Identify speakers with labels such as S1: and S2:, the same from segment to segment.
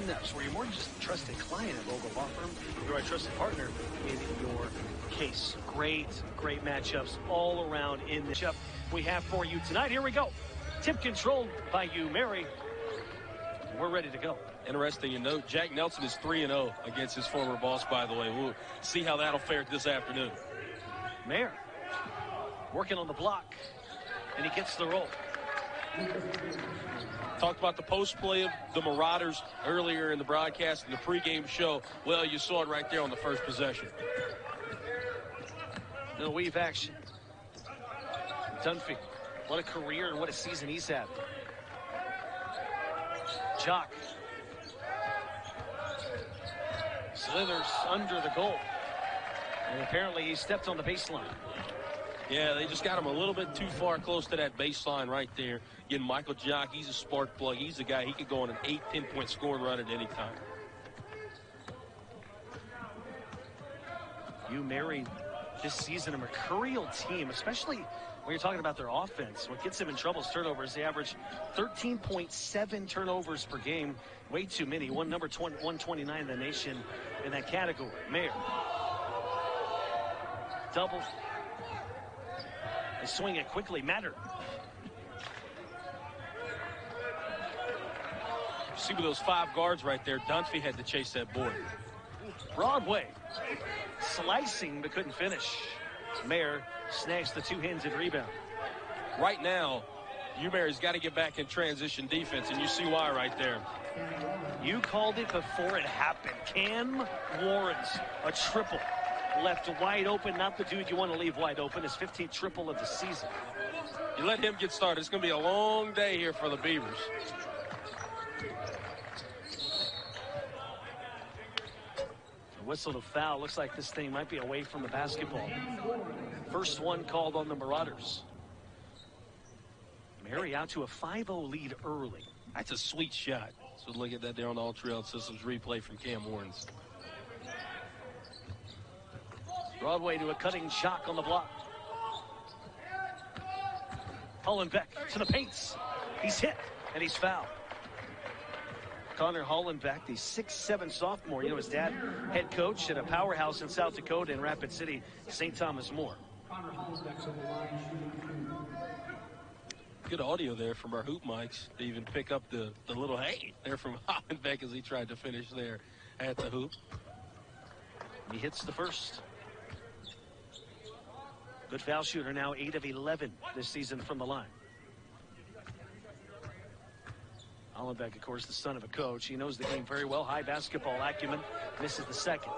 S1: prenups, where you're more than just a trusted client of Vogel Law Firm. You're a trusted partner in your case. Great matchups all around in the matchup we have for you tonight. Here we go. Tip controlled by you, Mary. We're ready to go.
S2: Interesting to note, Jack Nelson is 3-0 against his former boss, by the way. We'll see how that'll fare this afternoon.
S1: Mayer working on the block, and he gets the roll.
S2: Talked about the post play of the Marauders earlier in the broadcast in the pregame show. Well, you saw it right there on the first possession.
S1: No weave action. Dunphy, what a career and what a season he's had. Jock slithers under the goal, and apparently he stepped on the baseline.
S2: Yeah, they just got him a little bit too far close to that baseline right there. Again, Michael Jock, he's a spark plug. He's a guy, he could go on an 8-10 point scoring run at any time.
S1: You married this season a mercurial team, especially when you're talking about their offense. What gets them in trouble is turnovers. They average 13.7 turnovers per game. Way too many. Number 129 in the nation in that category. Mayer. Double. They swing it quickly. Matter.
S2: See with those 5 guards right there, Dunphy had to chase that board.
S1: Broadway. Slicing but couldn't finish. Mayer snags the 2-handed rebound.
S2: Right now, UMary's got to get back in transition defense, and you see why right there.
S1: You called it before it happened. Cam Warren's a triple. Left wide open, not the dude you want to leave wide open. His 15th triple of the season.
S2: You let him get started. It's going to be a long day here for the Beavers.
S1: Whistle to foul. Looks like this thing might be away from the basketball. First one called on the Marauders. Mary out to a 5-0 lead early.
S2: That's a sweet shot. So look at that there on the All-Trail Systems replay from Cam Warren's.
S1: Broadway to a cutting Jock on the block. Hollenbeck to the paints. He's hit and he's fouled. Connor Hollenbeck, the 6'7" sophomore. You know, his dad, head coach at a powerhouse in South Dakota in Rapid City, St. Thomas More.
S2: Good audio there from our hoop mics to even pick up the little hey there from Hollenbeck as he tried to finish there at the hoop.
S1: He hits the first. Good foul shooter now, 8 of 11 this season from the line. Hollenbeck, of course, the son of a coach. He knows the game very well. High basketball acumen. Misses the second.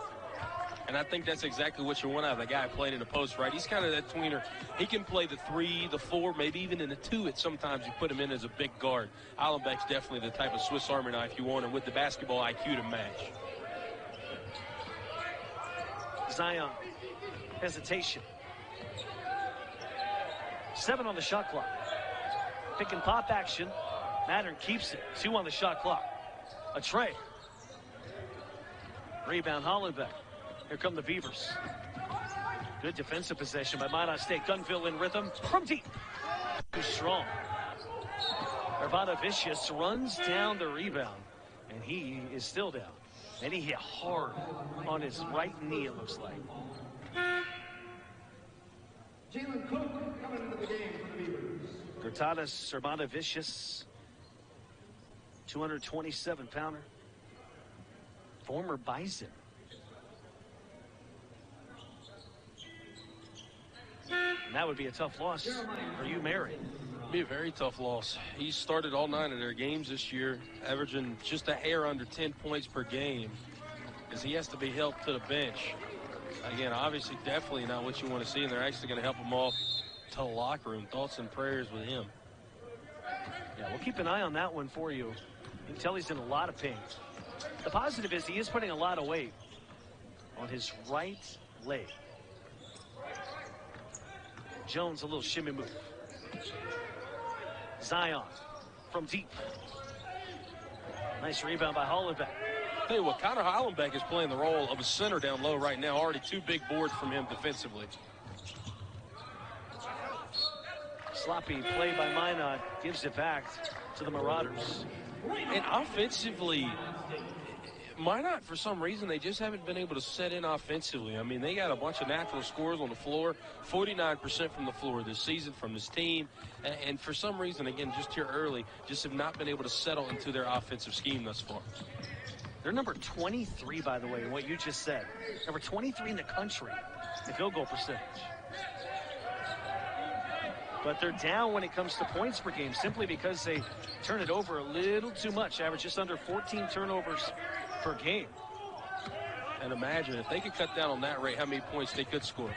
S2: And I think that's exactly what you want out of the guy playing in the post, right? He's kind of that tweener. He can play the 3, the 4, maybe even in the 2 at sometimes you put him in as a big guard. Hollenbeck's definitely the type of Swiss Army knife you want, and with the basketball IQ to match.
S1: Zion. Hesitation. 7 on the shot clock. Pick and pop action. Mattern keeps it. 2 on the shot clock. A tray. Rebound Hollenbeck. Here come the Beavers. Good defensive possession by MinotState. Gunville in rhythm from deep. Too strong. Vicious runs down the rebound, and he is still down. And he hit hard on his right knee, it looks like.
S3: Jalen Cook coming into the game for the Beavers.
S1: Gervonta Vicious, 227-pounder. Former Bison. And that would be a tough loss for you, Mary.
S2: Be a very tough loss. He started all 9 of their games this year, averaging just a hair under 10 points per game, as he has to be helped to the bench. Again, obviously, definitely not what you want to see, and they're actually going to help him off to the locker room. Thoughts and prayers with him.
S1: Yeah, we'll keep an eye on that one for you. You can tell he's in a lot of pain. The positive is he is putting a lot of weight on his right leg. Jones, a little shimmy move. Zion from deep. Nice rebound by Hollenbeck.
S2: Tell you what, Connor Hollenbeck is playing the role of a center down low right now. Already 2 big boards from him defensively.
S1: Sloppy play by Minot gives it back to the Marauders.
S2: And offensively, Minot, for some reason, they just haven't been able to set in offensively. I mean, they got a bunch of natural scores on the floor, 49% from the floor this season from this team. And for some reason, again, just here early, just have not been able to settle into their offensive scheme thus far.
S1: They're number 23, by the way, in what you just said. Number 23 in the country in field goal percentage. But they're down when it comes to points per game simply because they turn it over a little too much, average just under 14 turnovers per game.
S2: And imagine if they could cut down on that rate, how many points they could score.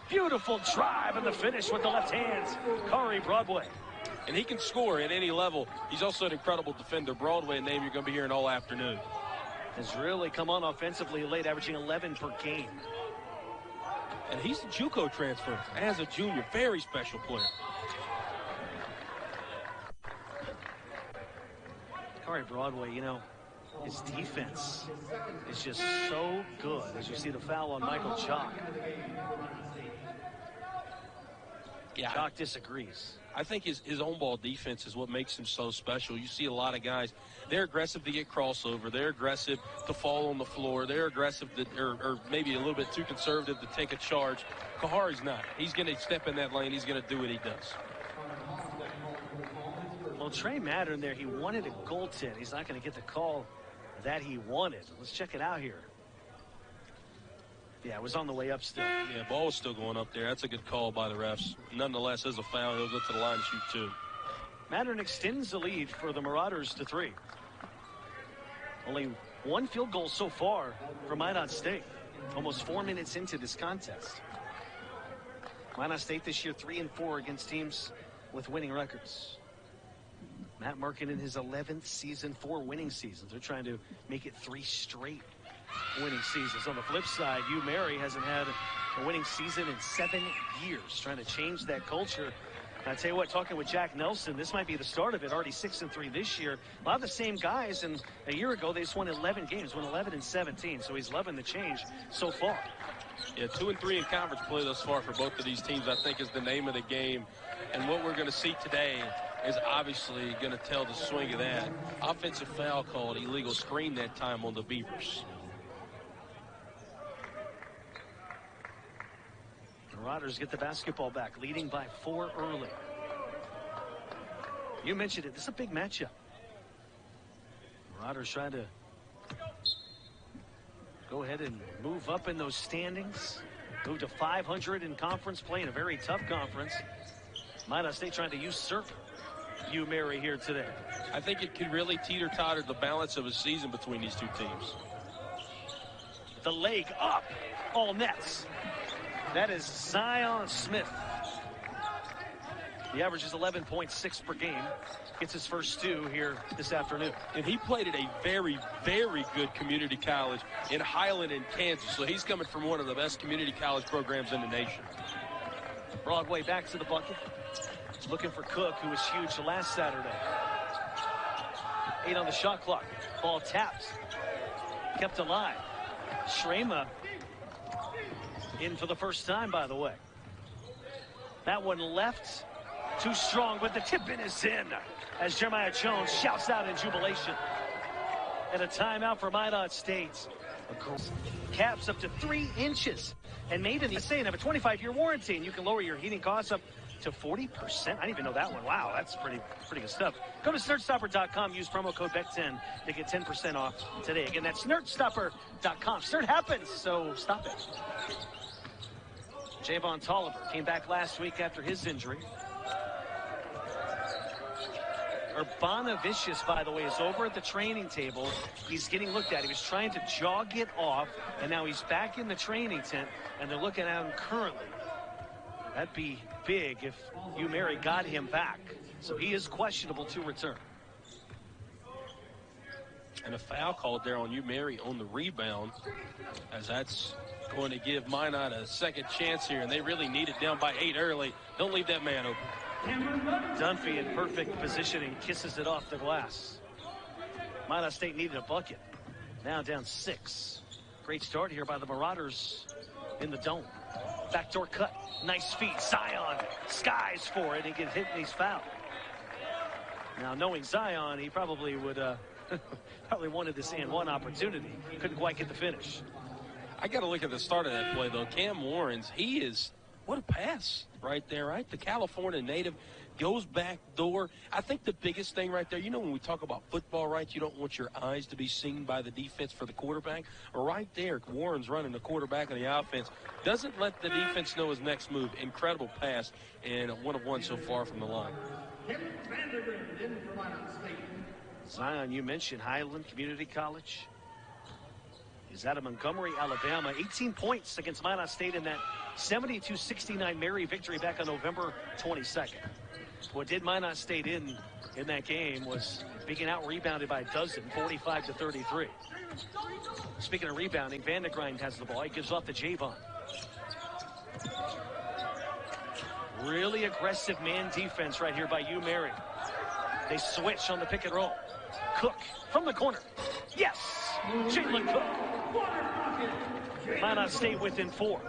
S1: Beautiful drive and the finish with the left hands. Khari Broadway.
S2: And he can score at any level. He's also an incredible defender. Broadway, a name you're going to be hearing all afternoon.
S1: Has really come on offensively late, averaging 11 per game.
S2: And he's a JUCO transfer as a junior. Very special player.
S1: Khari Broadway, you know, his defense is just so good. As you see the foul on Michael Chalk.
S2: Yeah,
S1: Chalk disagrees.
S2: I think his own ball defense is what makes him so special. You see a lot of guys, they're aggressive to get crossover. They're aggressive to fall on the floor. They're aggressive to, or maybe a little bit too conservative to take a charge. Khari's not. He's going to step in that lane. He's going to do what he does.
S1: Well, Trey Mattern there, he wanted a goaltend. He's not going to get the call that he wanted. Let's check it out here. Yeah, it was on the way up still.
S2: Yeah, ball was still going up there. That's a good call by the refs. Nonetheless, as a foul, he'll go to the line and shoot two.
S1: Mattern extends the lead for the Marauders to 3. Only one field goal so far for MinotState. Almost 4 minutes into this contest. MinotState this year 3-4 against teams with winning records. Matt Merkin in his 11th season, 4 winning seasons. They're trying to make it 3 straight winning seasons. On the flip side, Mary hasn't had a winning season in 7 years, trying to change that culture. And I tell you what, talking with Jack Nelson, this might be the start of it. Already 6-3 this year. A lot of the same guys, and a year ago they just won 11 games, won 11-17. So he's loving the change so far.
S2: Yeah, 2-3 in conference play thus far for both of these teams, I think, is the name of the game. And what we're going to see today is obviously going to tell the swing of that. Offensive foul called, illegal screen that time on the Beavers.
S1: Marauders get the basketball back, leading by 4 early. You mentioned it. This is a big matchup. Marauders trying to go ahead and move up in those standings. Move to 500 in conference play in a very tough conference. MinotState trying to usurp Mary here today.
S2: I think it could really teeter-totter the balance of a season between these two teams.
S1: The leg up, all nets. That is Zion Smith. The average is 11.6 per game. Gets his first 2 here this afternoon.
S2: And he played at a very, very good community college in Highland in Kansas. So he's coming from one of the best community college programs in the nation.
S1: Broadway back to the bucket. Looking for Cook, who was huge last Saturday. 8 on the shot clock. Ball tapped. Kept alive. Shrema in for the first time, by the way. That one left. Too strong, but the tip-in is in as Jeremiah Jones shouts out in jubilation. And a timeout for MinotState. Caps up to 3 inches. And made in the USA and have a 25-year warranty. And you can lower your heating costs up to 40%. I didn't even know that one. Wow, that's pretty good stuff. Go to SnurtStopper.com. Use promo code BECK10 to get 10% off today. Again, that's SnurtStopper.com. Snurt happens, so stop it. Javon Tolliver came back last week after his injury. Urbanavicius, by the way, is over at the training table. He's getting looked at. He was trying to jog it off, and now he's back in the training tent, and they're looking at him currently. That'd be big if Mary got him back. So he is questionable to return.
S2: And a foul called there on Mary on the rebound, as that's going to give Minot a second chance here, and they really need it down by 8 early. Don't leave that man open.
S1: Dunphy in perfect position and kisses it off the glass. MinotState needed a bucket. Now down 6. Great start here by the Marauders in the dome. Backdoor cut. Nice feet. Zion skies for it. He gets hit and he's fouled. Now, knowing Zion, he probably would Probably wanted this and one opportunity. Couldn't quite get the finish.
S2: I got to look at the start of that play, though. Cam Warrens, he is, what a pass right there, right? The California native goes back door. I think the biggest thing right there, you know, when we talk about football, right, you don't want your eyes to be seen by the defense for the quarterback. Right there, Warren's running the quarterback of the offense. Doesn't let the defense know his next move. Incredible pass, and 1 of 1 so far from the line.
S1: Zion, you mentioned Highland Community College. He's out of Montgomery, Alabama. 18 points against MinotState in that 72-69 Mary victory back on November 22nd. What did MinotState in that game was being out-rebounded by a dozen, 45-33. Speaking of rebounding, Vandegrind has the ball. He gives off to Javon. Really aggressive man defense right here by Mary. They switch on the pick and roll. Cook from the corner. Yes! Jalen Cook. MinotState within 4.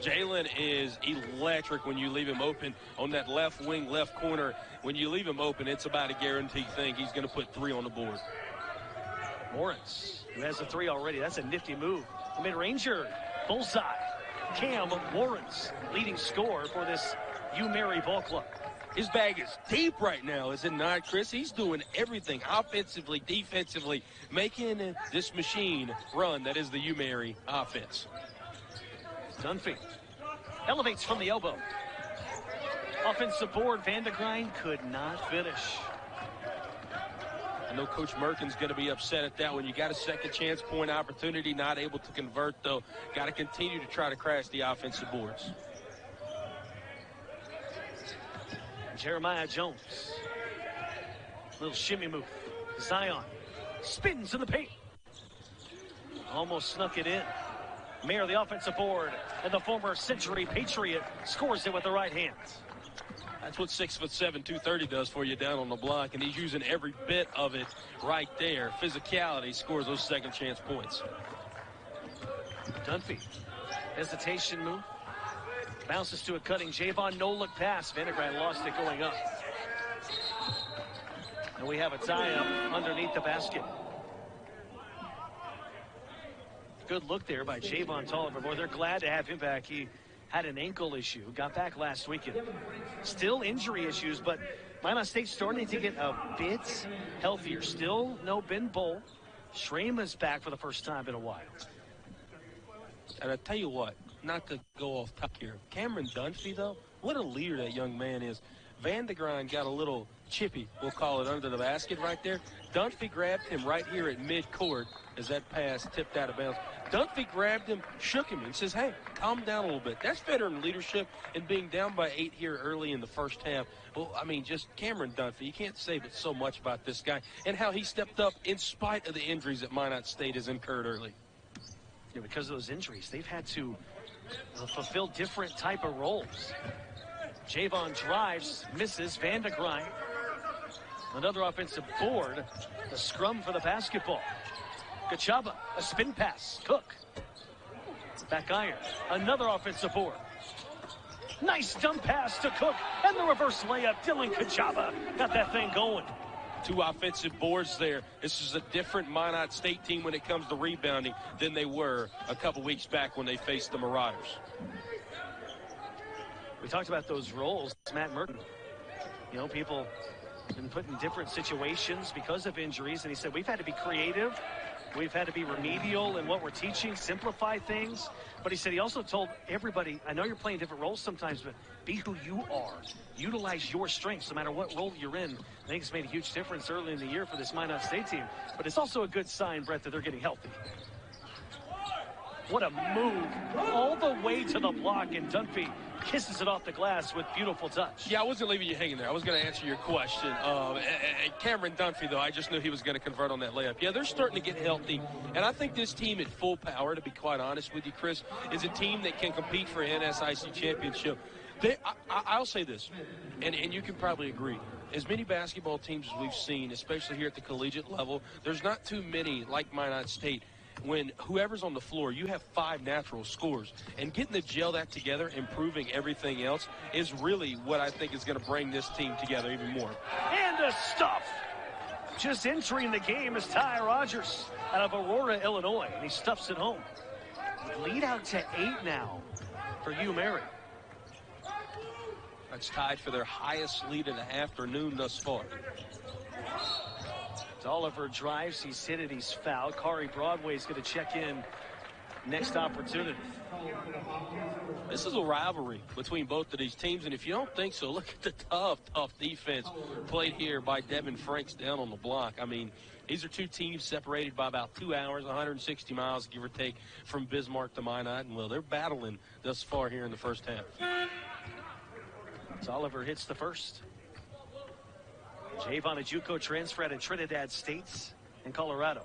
S2: Jalen is electric when you leave him open on that left wing, left corner. When you leave him open, it's about a guaranteed thing. He's going to put 3 on the board.
S1: Morris, who has a 3 already. That's a nifty move. The mid-ranger, bullseye. Cam Warrens, leading scorer for this Mary ball club.
S2: His bag is deep right now, is it not, Chris? He's doing everything offensively, defensively, making this machine run. That is the Mary offense.
S1: Dunphy elevates from the elbow. Offensive board, Vandegrind could not finish.
S2: I know Coach Merkin's going to be upset at that one. You got a second chance point opportunity, not able to convert, though. Got to continue to try to crash the offensive boards.
S1: Jeremiah Jones. Little shimmy move. Zion spins in the paint. Almost snuck it in. Mayer, the offensive board, and the former Century Patriot scores it with the right hand.
S2: That's what 6'7", 230 does for you down on the block, and he's using every bit of it right there. Physicality scores those second chance points.
S1: Dunphy, hesitation move. Bounces to a cutting Javon, no look pass. Vandegrind lost it going up. And we have a tie-up underneath the basket. Good look there by Javon Tolliver. Boy, they're glad to have him back. He had an ankle issue, got back last weekend. Still injury issues, but MinotState's starting to get a bit healthier. Still no Ben Bull. Shrema's back for the first time in a while.
S2: And I tell you what, not to go off top here, Cameron Dunphy, though, what a leader that young man is. Vandegrind got a little chippy, we'll call it, under the basket right there. Dunphy grabbed him right here at midcourt as that pass tipped out of bounds. Dunphy grabbed him, shook him, and says, hey, calm down a little bit. That's veteran leadership and being down by 8 here early in the first half. Well, I mean, just Cameron Dunphy, you can't say but so much about this guy and how he stepped up in spite of the injuries that MinotState has incurred early.
S1: Yeah, because of those injuries, they've had to fulfill different type of roles. Javon drives, misses. Vandegrind, another offensive board. The scrum for the basketball. Gachaba, a spin pass. Cook, back iron. Another offensive board. Nice dump pass to Cook, and the reverse layup. Dylan Gachaba got that thing going.
S2: 2 offensive boards there. This is a different MinotState team when it comes to rebounding than they were a couple weeks back when they faced the Marauders.
S1: We talked about those roles. Matt Merton, you know, people been put in different situations because of injuries, and he said we've had to be creative. We've had to be remedial in what we're teaching, simplify things. But he said he also told everybody, I know you're playing different roles sometimes, but be who you are. Utilize your strengths no matter what role you're in. I think it's made a huge difference early in the year for this MinotState team. But it's also a good sign, Brett, that they're getting healthy. What a move all the way to the block, and Dunphy kisses it off the glass with beautiful touch.
S2: Yeah, I wasn't leaving you hanging there. I was going to answer your question. Cameron Dunphy, though, I just knew he was going to convert on that layup. Yeah, they're starting to get healthy, and I think this team at full power, to be quite honest with you, Chris, is a team that can compete for an NSIC championship. I'll say this, and you can probably agree. As many basketball teams as we've seen, especially here at the collegiate level, there's not too many like MinotState. When whoever's on the floor, you have 5 natural scorers. And getting to gel that together, improving everything else, is really what I think is going to bring this team together even more.
S1: And a stuff. Just entering the game is Ty Rogers out of Aurora, Illinois, and he stuffs it home. Lead out to 8 now for Hugh Mary.
S2: That's tied for their highest lead of the afternoon thus far.
S1: Oliver drives, he's hit it, he's fouled. Kari Broadway's going to check in next opportunity.
S2: This is a rivalry between both of these teams, and if you don't think so, look at the tough defense played here by Devin Franks down on the block. I mean, these are two teams separated by about 2 hours, 160 miles, give or take, from Bismarck to Minot. And, well, they're battling thus far here in the first half.
S1: As Oliver hits the first. Javon Ajuko transfer out of Trinidad State in Colorado.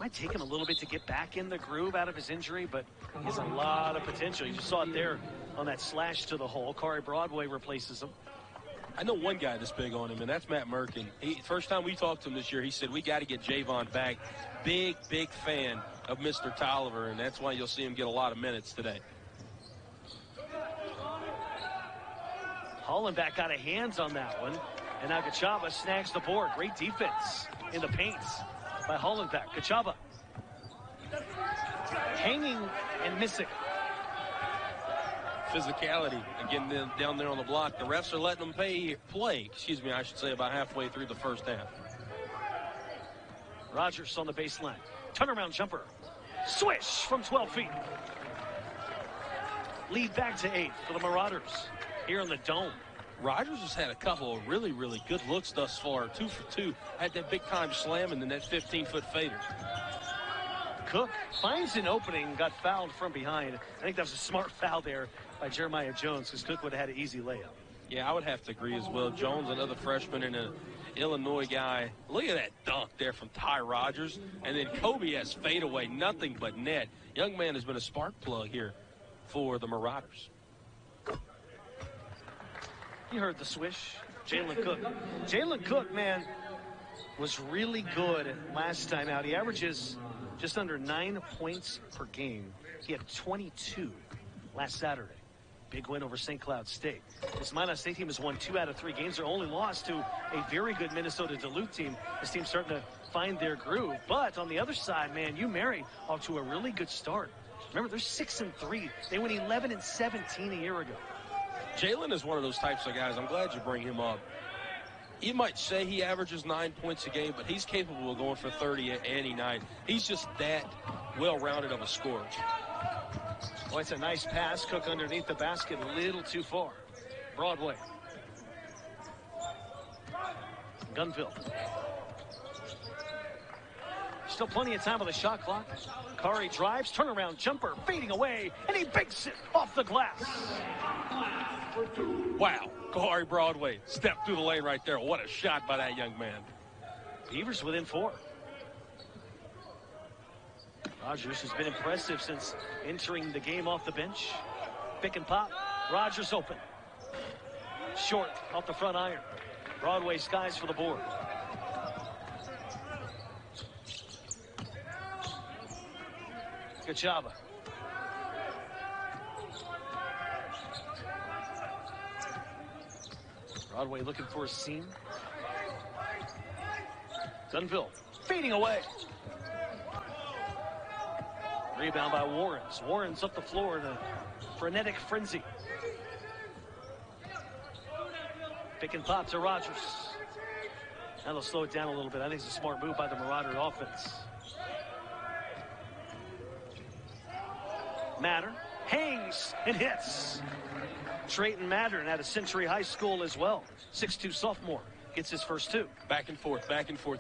S1: Might take him a little bit to get back in the groove out of his injury, but he has a lot of potential. You just saw it there on that slash to the hole. Kari Broadway replaces him.
S2: I know one guy that's big on him, and that's Matt Merkin. First time we talked to him this year, he said, we got to get Javon back. Big fan of Mr. Tolliver, and that's why you'll see him get a lot of minutes today.
S1: Hollenbeck got a hands on that one, and now Gachaba snags the board. Great defense in the paint by Hollenbeck. Gachaba hanging and missing.
S2: Physicality again down there on the block. The refs are letting them play. Excuse me, I should say about halfway through the first half.
S1: Rogers on the baseline. Turnaround jumper. Swish from 12 feet. Lead back to 8 for the Marauders here in the Dome.
S2: Rogers has had a couple of really good looks thus far. 2 for 2. Had that big time slam and then that 15-foot fader.
S1: Cook finds an opening, got fouled from behind. I think that was a smart foul there by Jeremiah Jones, because Cook would have had an easy layup.
S2: Yeah, I would have to agree as well. Jones, another freshman and an Illinois guy. Look at that dunk there from Ty Rogers. And then Kobe has fadeaway, nothing but net. Young man has been a spark plug here for the Marauders.
S1: You heard the swish. Jalen Cook. Jalen Cook, man, was really good last time out. He averages just under 9 points per game. He had 22 last Saturday. Big win over St. Cloud State. This MinotState team has won 2 out of 3 games. Their only loss to a very good Minnesota Duluth team. This team's starting to find their groove. But on the other side, man, Hugh Mary off to a really good start. Remember, they're 6-3. They went 11-17 a year ago.
S2: Jalen is one of those types of guys. I'm glad you bring him up. You might say he averages 9 points a game, but he's capable of going for 30 any night. He's just that well-rounded of a scorer.
S1: Well, it's a nice pass. Cook underneath the basket, a little too far. Broadway. Gunville. Still plenty of time on the shot clock. Kari drives, turnaround jumper, fading away, and he bakes it off the glass.
S2: Wow, Kari Broadway stepped through the lane right there. What a shot by that young man.
S1: Beavers within 4. Rogers has been impressive since entering the game off the bench. Pick and pop. Rogers open. Short off the front iron. Broadway skies for the board. Gachaba. Broadway looking for a seam. Dunville fading away. Rebound by Warrens. Warrens up the floor in a frenetic frenzy. Pick and pop to Rogers. Now they'll slow it down a little bit. I think it's a smart move by the Marauder offense. Matter hangs and hits. Trayton Mattern out of Century High School as well. 6'2" sophomore. Gets his first 2.
S2: Back and forth.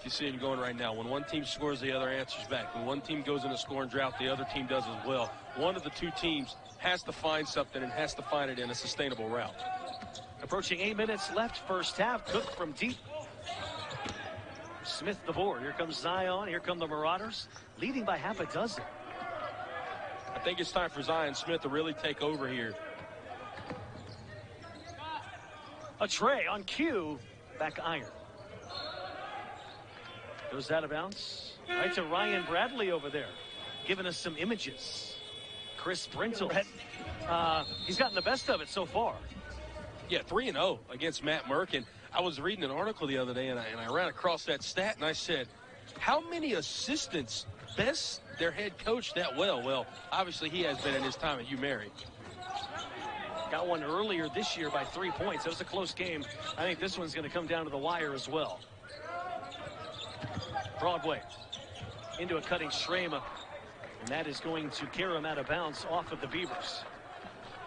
S2: You see him going right now. When one team scores, the other answers back. When one team goes in a scoring drought, the other team does as well. One of the two teams has to find something and has to find it in a sustainable route.
S1: Approaching 8 minutes left, first half. Cook from deep. Smith the board. Here comes Zion. Here come the Marauders, leading by half a dozen.
S2: I think it's time for Zion Smith to really take over here.
S1: A tray on cue. Back iron. Goes out of bounds. Right to Ryan Bradley over there, giving us some images. Chris Brintle. He's gotten the best of it so far.
S2: Yeah, 3-0 against Matt Merkin. I was reading an article the other day, and I ran across that stat, and I said, how many assistants best their head coach that well? Well, obviously he has been in his time at UMary.
S1: Got one earlier this year by 3 points. It was a close game. I think this one's going to come down to the wire as well. Broadway into a cutting Schramer, and that is going to carry him out of bounds off of the Beavers.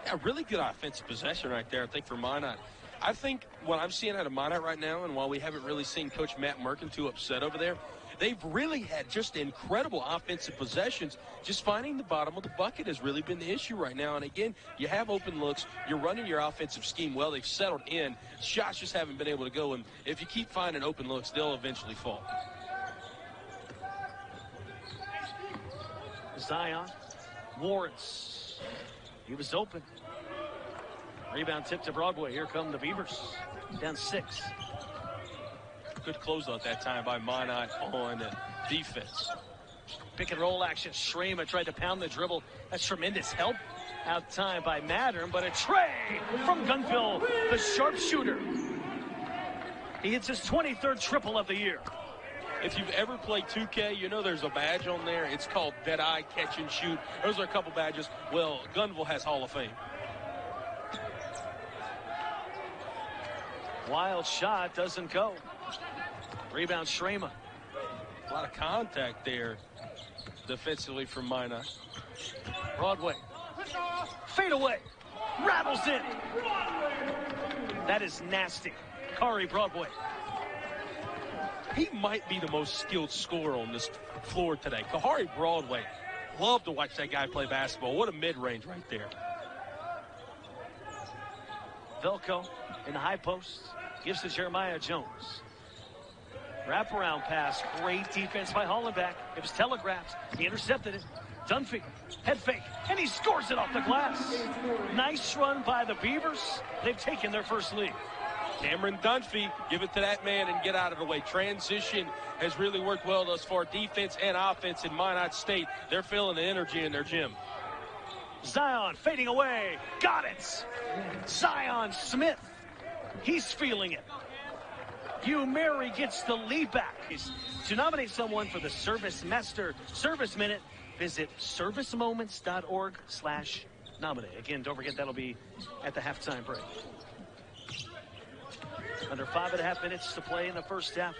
S2: Yeah, really good offensive possession right there, I think, for Minot. I think what I'm seeing out of Minot right now, and while we haven't really seen Coach Matt Merkin too upset over there, they've really had just incredible offensive possessions. Just finding the bottom of the bucket has really been the issue right now. And again, you have open looks. You're running your offensive scheme well. They've settled in. Shots just haven't been able to go. And if you keep finding open looks, they'll eventually fall.
S1: Zion. Lawrence. He was open. Rebound tip to Broadway. Here come the Beavers. Down 6.
S2: Good close at that time by Minot on defense.
S1: Pick and roll action. Schramer tried to pound the dribble. That's tremendous help. Out time by Mattern, but a tray from Gunville, the sharpshooter. He hits his 23rd triple of the year.
S2: If you've ever played 2K, you know there's a badge on there. It's called Dead-Eye Catch and Shoot. Those are a couple badges. Well, Gunville has Hall of Fame.
S1: Wild shot doesn't go. Rebound Schramer.
S2: A lot of contact there defensively from Minot.
S1: Broadway. Fade away. Rattles in. That is nasty. Kari Broadway.
S2: He might be the most skilled scorer on this floor today. Kahari Broadway. Love to watch that guy play basketball. What a mid-range right there.
S1: Velko in the high post. Gives to Jeremiah Jones. Wraparound pass. Great defense by Hollenbeck. It was telegraphed. He intercepted it. Dunphy. Head fake. And he scores it off the glass. Nice run by the Beavers. They've taken their first lead.
S2: Cameron Dunphy, give it to that man and get out of the way. Transition has really worked well thus far. Defense and offense in MinotState. They're feeling the energy in their gym.
S1: Zion fading away. Got it. Zion Smith. He's feeling it. UMary gets the lead back. To nominate someone for the Service Master Service Minute, visit servicemoments.org/nominate. Again, don't forget that'll be at the halftime break. Under 5.5 minutes to play in the first half.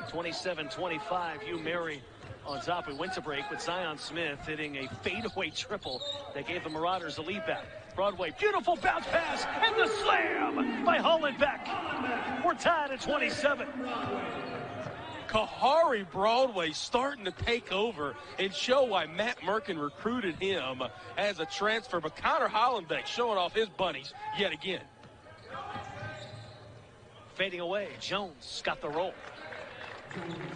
S1: 27-25, UMary on top. We went to break with Zion Smith hitting a fadeaway triple that gave the Marauders a lead back. Broadway, beautiful bounce pass, and the slam by Hollenbeck. We're tied at 27.
S2: Kahari Broadway starting to take over and show why Matt Merkin recruited him as a transfer. But Connor Hollenbeck showing off his bunnies yet again.
S1: Fading away, Jones got the roll.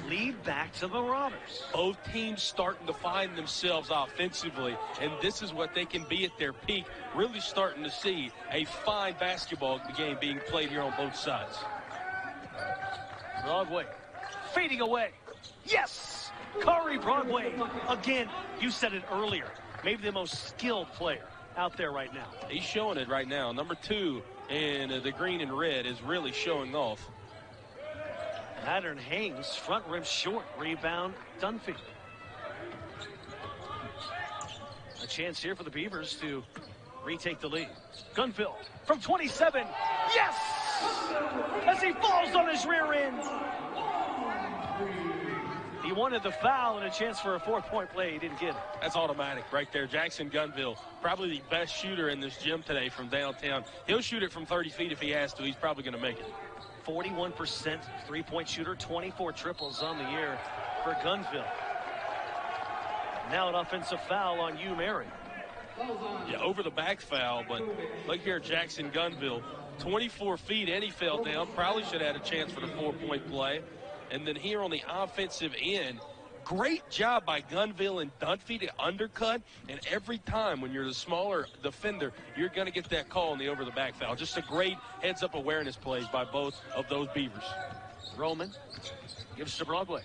S1: Lead back to the Marauders.
S2: Both teams starting to find themselves offensively, and this is what they can be at their peak. Really starting to see a fine basketball game being played here on both sides.
S1: Broadway fading away. Yes! Kari Broadway. Again, you said it earlier. Maybe the most skilled player out there right now.
S2: He's showing it right now. Number 2 in the green and red is really showing off.
S1: Mattern hangs, front rim short. Rebound, Dunphy. A chance here for the Beavers to retake the lead. Gunville from 27. Yes! As he falls on his rear end. He wanted the foul and a chance for a 4-point play. He didn't get it.
S2: That's automatic right there. Jackson Gunville, probably the best shooter in this gym today from downtown. He'll shoot it from 30 feet if he has to. He's probably going to make it.
S1: 41% three-point shooter, 24 triples on the year for Gunville. Now an offensive foul on UMary.
S2: Yeah, over the back foul, but look here, Jackson Gunville, 24 feet, and he fell down. Probably should have had a chance for the 4-point play. And then here on the offensive end, great job by Gunville and Dunphy to undercut. And every time when you're the smaller defender, you're going to get that call on the over-the-back foul. Just a great heads-up awareness plays by both of those Beavers.
S1: Roman gives to Broadway.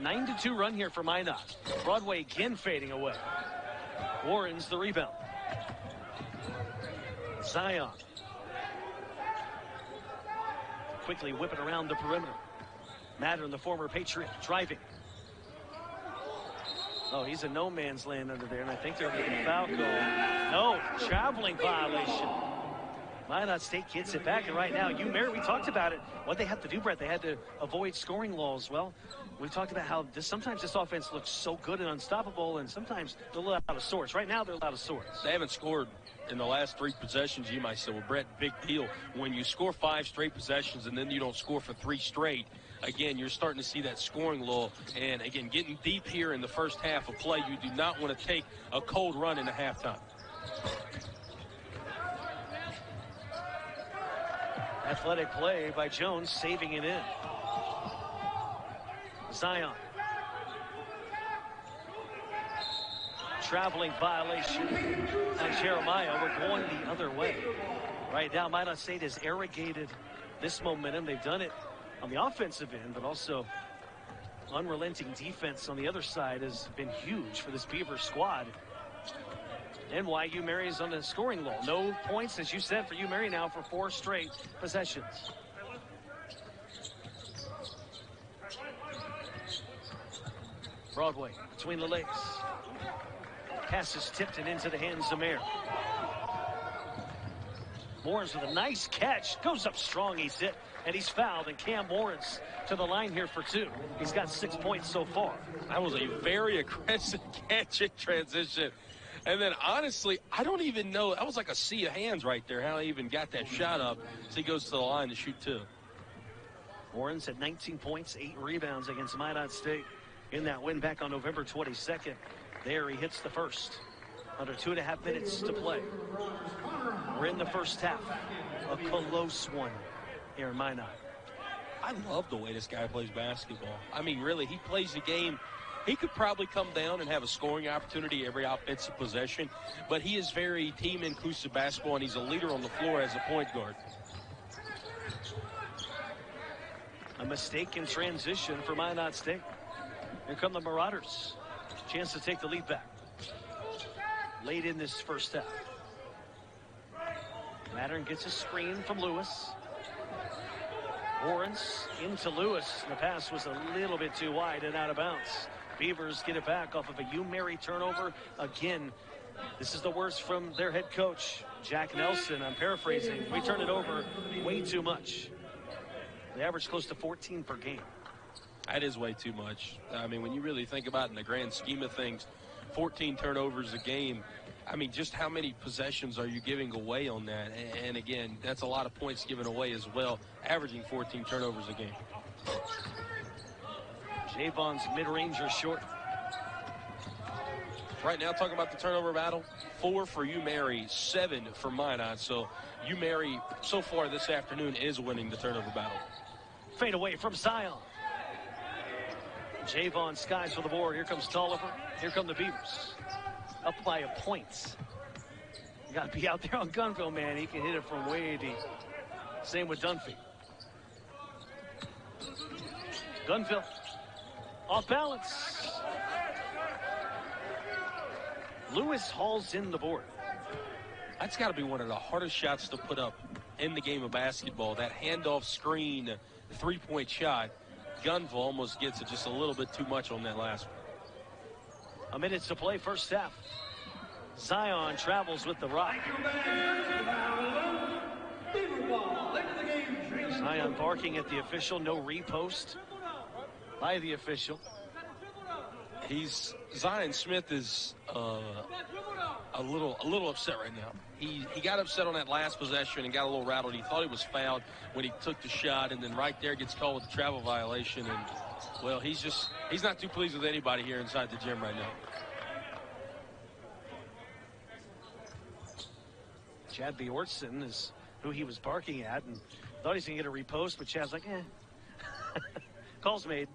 S1: 9-2 run here for Minot. Broadway again fading away. Warren's the rebound. Zion quickly whip it around the perimeter. Mattern, the former Patriot, driving. Oh, he's a no man's land under there, and I think they're getting a foul call. No, traveling violation. MinotState gets it back, and right now, UMary, we talked about it. What they have to do, Brett, they had to avoid scoring laws. Well, we've talked about how sometimes this offense looks so good and unstoppable, and sometimes they're a little out of sorts. Right now, they're out of sorts.
S2: They haven't scored in the last 3 possessions. You might say, well, Brett, big deal. When you score 5 straight possessions and then you don't score for 3 straight, again, you're starting to see that scoring lull. And, again, getting deep here in the first half of play, you do not want to take a cold run into halftime.
S1: Athletic play by Jones, saving it in. Zion. Traveling violation on Jeremiah. We're going the other way. Right now, MinotState has irrigated this momentum. They've done it on the offensive end, but also unrelenting defense on the other side has been huge for this Beaver squad. And UMary is on a scoring lull. No points, as you said, for UMary now for 4 straight possessions. Broadway between the legs. Pass is tipped and into the hands of Mayer. Morris with a nice catch. Goes up strong. He's hit, and he's fouled. And Cam Morris to the line here for 2. He's got 6 points so far.
S2: That was a very aggressive catch in transition. And then, honestly, I don't even know. That was like a sea of hands right there, how he even got that shot up. So he goes to the line to shoot 2.
S1: Warren's had 19 points, 8 rebounds against MinotState in that win back on November 22nd. There he hits the first. Under 2.5 minutes to play. We're in the first half. A close one here in Minot.
S2: I love the way this guy plays basketball. I mean, really, he plays the game. He could probably come down and have a scoring opportunity every offensive possession, but he is very team-inclusive basketball, and he's a leader on the floor as a point guard.
S1: A mistake in transition for MinotState. Here come the Marauders. Chance to take the lead back. Late in this first half. Mattern gets a screen from Lewis. Warrens into Lewis. The pass was a little bit too wide and out of bounds. Beavers get it back off of a UMary turnover. Again, this is the worst from their head coach, Jack Nelson. I'm paraphrasing. We turn it over way too much. They average close to 14 per game.
S2: That is way too much. I mean, when you really think about it in the grand scheme of things, 14 turnovers a game. I mean, just how many possessions are you giving away on that? And again, that's a lot of points given away as well, averaging 14 turnovers a game.
S1: Javon's mid-ranger short.
S2: Right now, talking about the turnover battle, 4 for UMary, 7 for Minot. So UMary, so far this afternoon, is winning the turnover battle.
S1: Fade away from Zion. Javon skies for the board. Here comes Tolliver. Here come the Beavers. Up by a point. You got to be out there on Gunville, man. He can hit it from way deep. Same with Dunphy. Gunville. Off balance. Lewis hauls in the board.
S2: That's got to be one of the hardest shots to put up in the game of basketball. That handoff screen, 3-point shot. Gunville almost gets it just a little bit too much on that last one.
S1: A minute to play first half. Zion travels with the rock. Zion barking at the official. No repost by the official.
S2: Zion Smith is a little upset right now. He got upset on that last possession and got a little rattled. He thought he was fouled when he took the shot, and then right there gets called with the travel violation. And well, he's not too pleased with anybody here inside the gym right now.
S1: Chad Bjornsson is who he was barking at, and thought he's going to get a repost, but Chad's like, Call's made.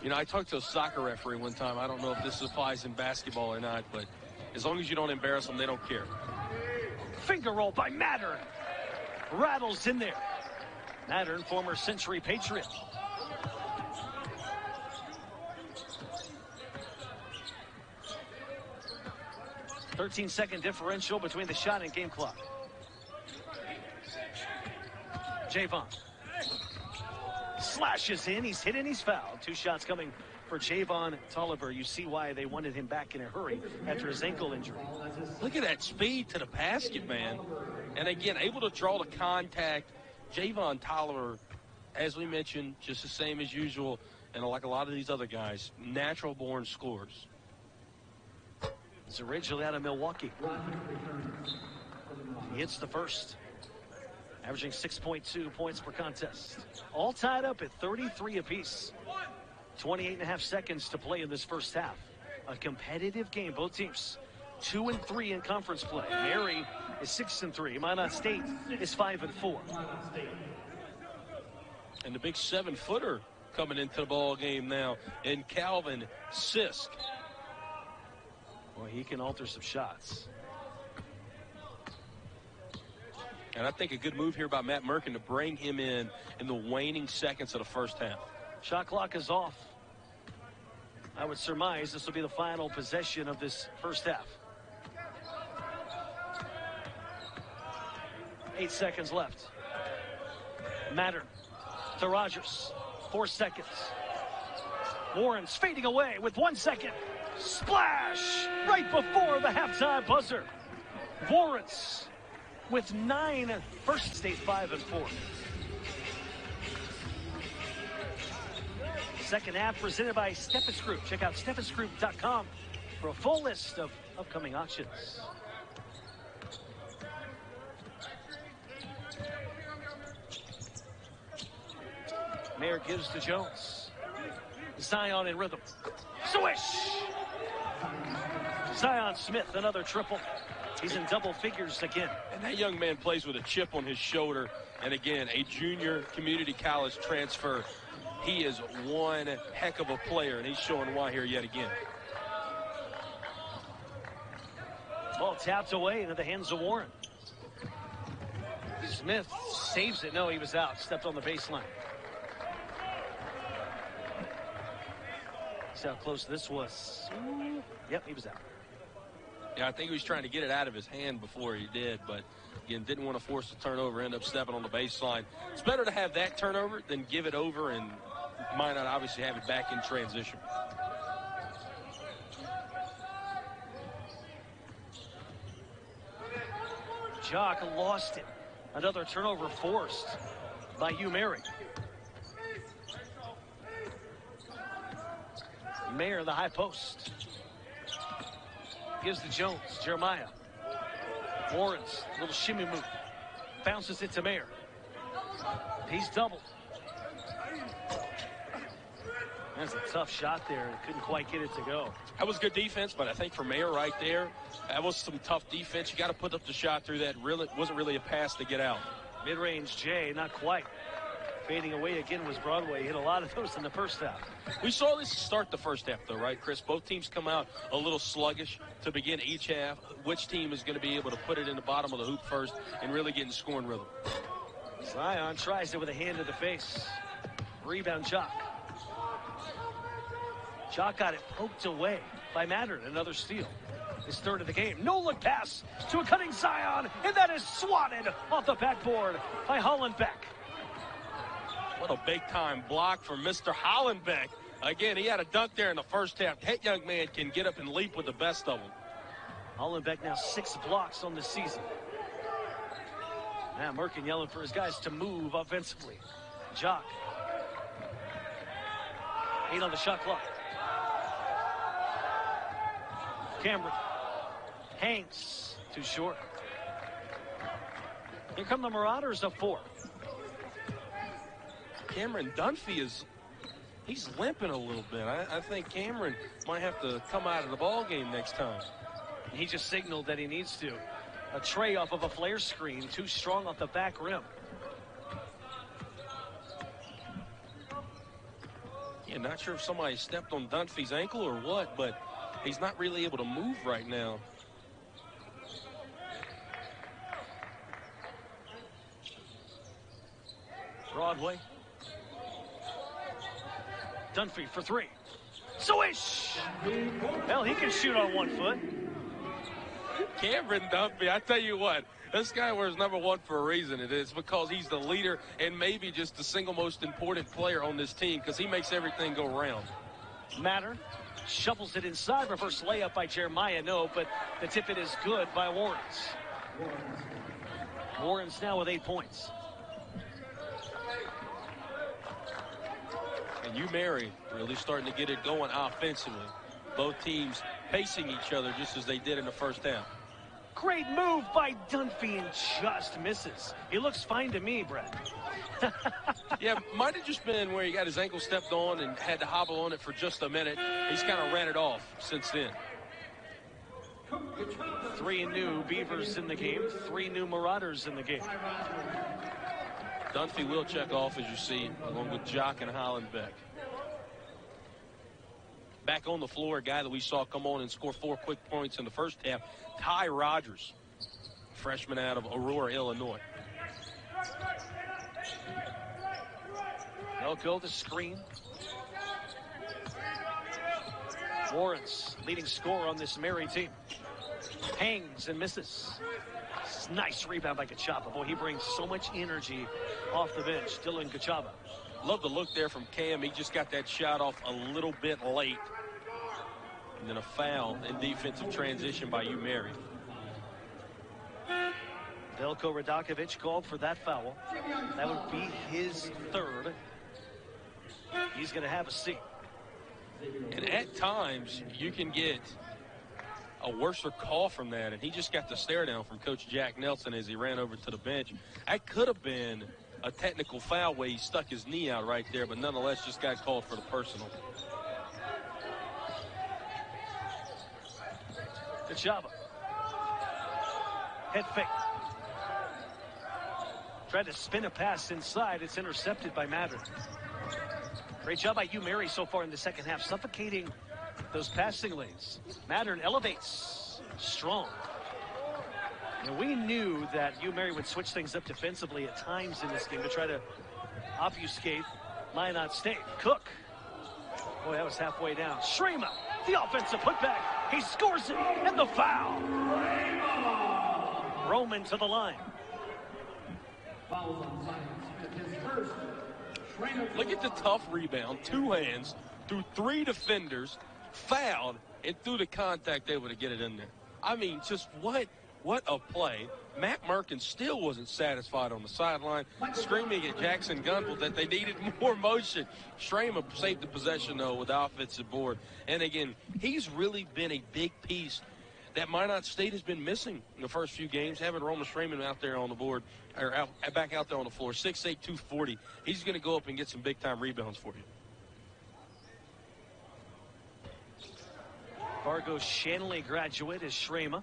S2: You know, I talked to a soccer referee one time. I don't know if this applies in basketball or not, but as long as you don't embarrass them, they don't care.
S1: Finger roll by Mattern. Rattles in there. Mattern, former Century Patriot. .13-second differential between the shot and game clock. Javon slashes in. He's hit and he's fouled. 2 shots coming for Javon Tolliver. You see why they wanted him back in a hurry after his ankle injury.
S2: Look at that speed to the basket, man. And again, able to draw the contact. Javon Tolliver, as we mentioned, just the same as usual, and like a lot of these other guys, natural-born scorers.
S1: He's originally out of Milwaukee. He hits the first, averaging 6.2 points per contest. All tied up at 33 apiece. 28.5 seconds to play in this first half. A competitive game. Both teams 2-3 in conference play. Mary is 6-3. MinotState is 5-4.
S2: And the big 7-footer coming into the ball game now in Calvin Sisk.
S1: Well, he can alter some shots.
S2: And I think a good move here by Matt Merkin to bring him in the waning seconds of the first half.
S1: Shot clock is off. I would surmise this will be the final possession of this first half. 8 seconds left. Matter to Rogers. 4 seconds. Warren's fading away with 1 second. Splash! Right before the halftime buzzer. Warren's with 9. First State 5-4. Second half presented by Steffens Group. Check out steffensgroup.com for a full list of upcoming auctions. Mayer gives to Jones. Zion in rhythm. Swish! Zion Smith, another triple. He's in double figures again.
S2: And that young man plays with a chip on his shoulder. And again, a junior community college transfer. He is one heck of a player, and he's showing why here yet again.
S1: Ball tapped away into the hands of Warren. Smith saves it. No, he was out. Stepped on the baseline. See how close this was. Yep, he was out.
S2: Yeah, I think he was trying to get it out of his hand before he did, but again, didn't want to force the turnover, end up stepping on the baseline. It's better to have that turnover than give it over and might not obviously have it back in transition.
S1: Jock lost it. Another turnover forced by Hugh Mary. Mayer, the high post. Gives to Jones. Jeremiah. Warren's little shimmy move. Bounces it to Mayer. He's doubled. That's a tough shot there. Couldn't quite get it to go.
S2: That was good defense, but I think for Mayer right there, that was some tough defense. You got to put up the shot through that. Really wasn't really a pass to get out.
S1: Mid-range Jay, not quite. Fading away again was Broadway. Hit a lot of those in the first half.
S2: We saw this start the first half, though, right, Chris? Both teams come out a little sluggish to begin each half. Which team is going to be able to put it in the bottom of the hoop first and really get in scoring rhythm?
S1: Zion tries it with a hand to the face. Rebound Jock. Jock got it poked away by Matter. Another steal. His third of the game. No look pass to a cutting Zion, and that is swatted off the backboard by Hollenbeck.
S2: What a big-time block from Mr. Hollenbeck. Again, he had a dunk there in the first half. That young man can get up and leap with the best of them.
S1: Hollenbeck now 6 blocks on the season. Now Merkin yelling for his guys to move offensively. Jock. 8 on the shot clock. Cameron. Hanks. Too short. Here come the Marauders of 4.
S2: Cameron Dunphy he's limping a little bit. I think Cameron might have to come out of the ball game next time.
S1: He just signaled that he needs to. A tray off of a flare screen, too strong off the back rim.
S2: Yeah, not sure if somebody stepped on Dunphy's ankle or what, but he's not really able to move right now.
S1: Broadway. Dunphy for 3. Swish! Well, he can shoot on 1 foot.
S2: Cameron Dunphy, I tell you what, This guy wears number 1 for a reason. It is because he's the leader and maybe just the single most important player on this team because he makes everything go round.
S1: Matter shovels it inside. Reverse layup by Jeremiah. No, but the tip it is good by Warrens. Warrens now with 8 points.
S2: And UMary really starting to get it going offensively. Both teams pacing each other just as they did in the first half.
S1: Great move by Dunphy and just misses. He looks fine to me, Brett.
S2: Yeah, might have just been where he got his ankle stepped on and had to hobble on it for just a minute. He's kind of ran it off since then.
S1: 3 new Beavers in the game, 3 new Marauders in the game.
S2: Dunphy will check off, as you see, along with Jock and Hollenbeck. Back on the floor, a guy that we saw come on and score 4 quick points in the first half, Ty Rogers, freshman out of Aurora, Illinois.
S1: They'll go the screen. Warrens, leading scorer on this Mary team. Hangs and misses. Nice rebound by Gachaba. Boy, he brings so much energy off the bench. Dylan Gachaba.
S2: Love the look there from Cam. He just got that shot off a little bit late. And then a foul in defensive transition by UMary.
S1: Veljko Radakovic called for that foul. That would be his 3rd. He's going to have a seat.
S2: And at times, you can get a worser call from that. And he just got the stare down from Coach Jack Nelson as he ran over to the bench. That could have been a technical foul where he stuck his knee out right there, but nonetheless just got called for the personal.
S1: Gachaba. Head fake. Tried to spin a pass inside. It's intercepted by Matter. Great job by UMary so far in the second half, suffocating those passing lanes. Mattern elevates. Strong. And we knew that UMary would switch things up defensively at times in this game to try to obfuscate MinotState. Cook. Boy, that was halfway down. Shrema, the offensive putback. He scores it, and the foul. Roman to the line.
S2: Look at the tough rebound. 2 hands through 3 defenders, fouled, and through the contact able to get it in there. I mean, just what a play. Matt Merkin still wasn't satisfied on the sideline, screaming at Jackson Gunville that they needed more motion. Shrema saved the possession, though, with the offensive board. And, again, he's really been a big piece that MinotState has been missing in the first few games, having Roman Shrema out there on the board, or back out there on the floor, 6'8", 240. He's going to go up and get some big-time rebounds for you.
S1: Fargo Shanley graduate is Shrema.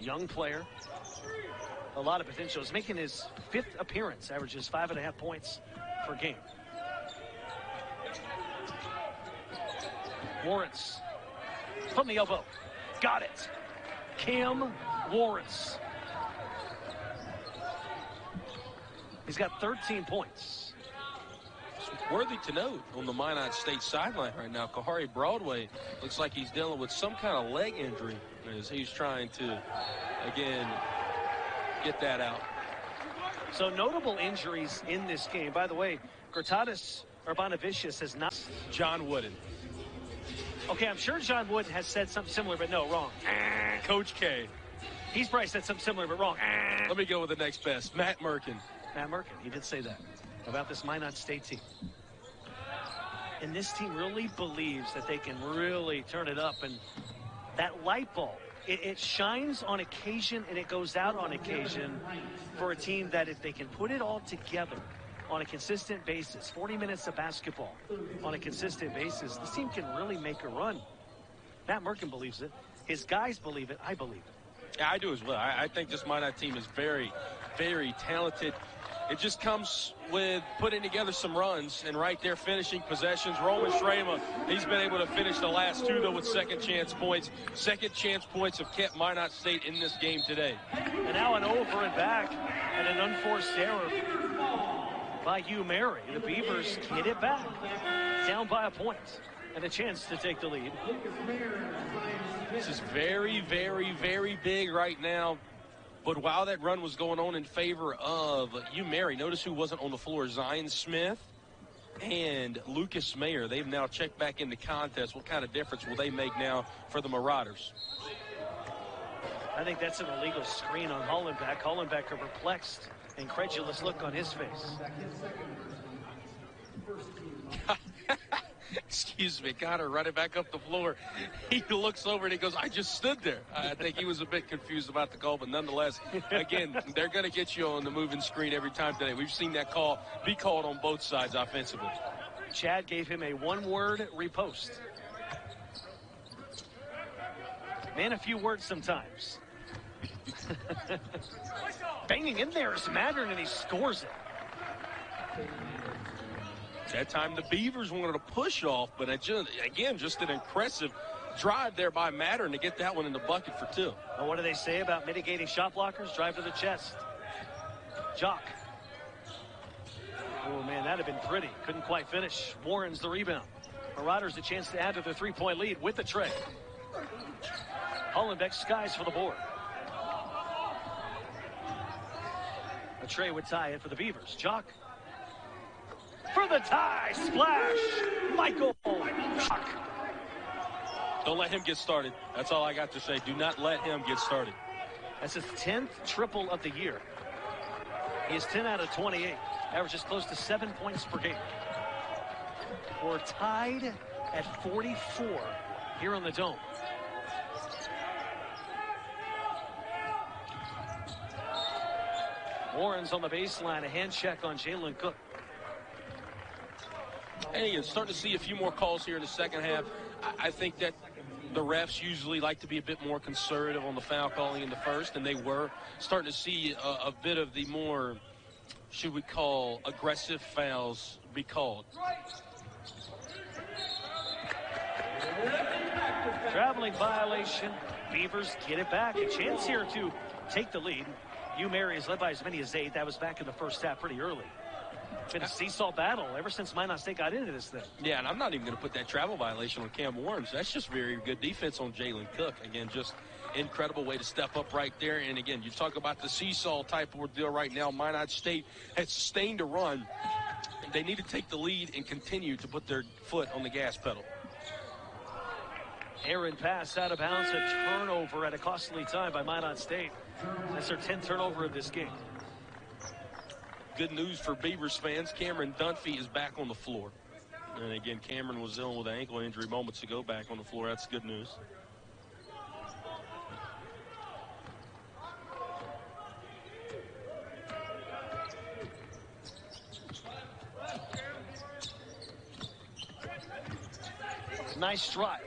S1: Young player. A lot of potential. He's making his 5th appearance, averages 5.5 points per game. Warrens from the elbow. Got it. Cam Warrens. He's got 13 points.
S2: Worthy to note on the MinotState sideline right now, Kahari Broadway looks like he's dealing with some kind of leg injury as he's trying to, again, get that out.
S1: So notable injuries in this game. By the way, Gratatis Urbanavicius has not.
S2: John Wooden.
S1: Okay, I'm sure John Wooden has said something similar, but no, wrong.
S2: Coach K.
S1: He's probably said something similar, but wrong.
S2: Let me go with the next best. Matt Merkin.
S1: Matt Merkin, he did say that about this MinotState team. And this team really believes that they can really turn it up. And that light bulb, it shines on occasion and it goes out on occasion for a team that if they can put it all together on a consistent basis, 40 minutes of basketball on a consistent basis, this team can really make a run. Matt Merkin believes it. His guys believe it. I believe it.
S2: Yeah, I do as well. I think this Minot team is very, very talented. It just comes with putting together some runs and right there finishing possessions. Roman Shrema, he's been able to finish the last 2, though, with second chance points. Second chance points have kept MinotState in this game today.
S1: And now an over and back and an unforced error by UMary. The Beavers get it back, down by a point, and a chance to take the lead.
S2: This is very, very, very big right now But while that run was going on in favor of UMary, notice who wasn't on the floor. Zion Smith and Lucas Mayer. They've now checked back in the contest. What kind of difference will they make now for the Marauders?
S1: I think that's an illegal screen on Hollenbeck. Hollenbeck, a perplexed, incredulous look on his face.
S2: Excuse me, got her running back up the floor. He looks over and he goes, I just stood there. I think he was a bit confused about the call, but nonetheless, again, they're going to get you on the moving screen every time today. We've seen that call be called on both sides offensively.
S1: Chad gave him a one-word repost. Man, a few words sometimes. Banging in there is Mattern, and he scores it.
S2: That time the Beavers wanted to push off, but again, just an impressive drive there by Mattern to get that one in the bucket for two.
S1: Well, what do they say about mitigating shot blockers? Drive to the chest. Jock. Oh, man, that'd have been pretty. Couldn't quite finish. Warren's the rebound. Marauders a chance to add to their three-point lead with the tray. Hollenbeck skies for the board. A tray would tie it for the Beavers. Jock. For the tie, splash, Michael Jock.
S2: Don't let him get started. That's all I got to say. Do not let him get started.
S1: That's his 10th triple of the year. He is 10 out of 28. Averages close to 7 points per game. We're tied at 44 here on the Dome. Warren's on the baseline. A hand check on Jalen Cook.
S2: Hey, you're starting to see a few more calls here in the second half. I think that the refs usually like to be a bit more conservative on the foul calling in the first, and they were starting to see a bit of the more, should we call, aggressive fouls be called.
S1: Traveling violation. Beavers get it back. A chance here to take the lead. UMary is led by as many as 8. That was back in the first half pretty early. Been a seesaw battle ever since MinotState got into this thing.
S2: Yeah, and I'm not even going to put that travel violation on Cam Warren. That's just very good defense on Jalen Cook. Again, just incredible way to step up right there. And again, you talk about the seesaw type of ordeal right now. MinotState has sustained a run. They need to take the lead and continue to put their foot on the gas pedal.
S1: Aaron pass out of bounds, a turnover at a costly time by MinotState. That's their 10th turnover of this game.
S2: Good news for Beavers fans. Cameron Dunphy is back on the floor. And again, Cameron was dealing with an ankle injury moments ago, back on the floor. That's good news.
S1: Nice drive.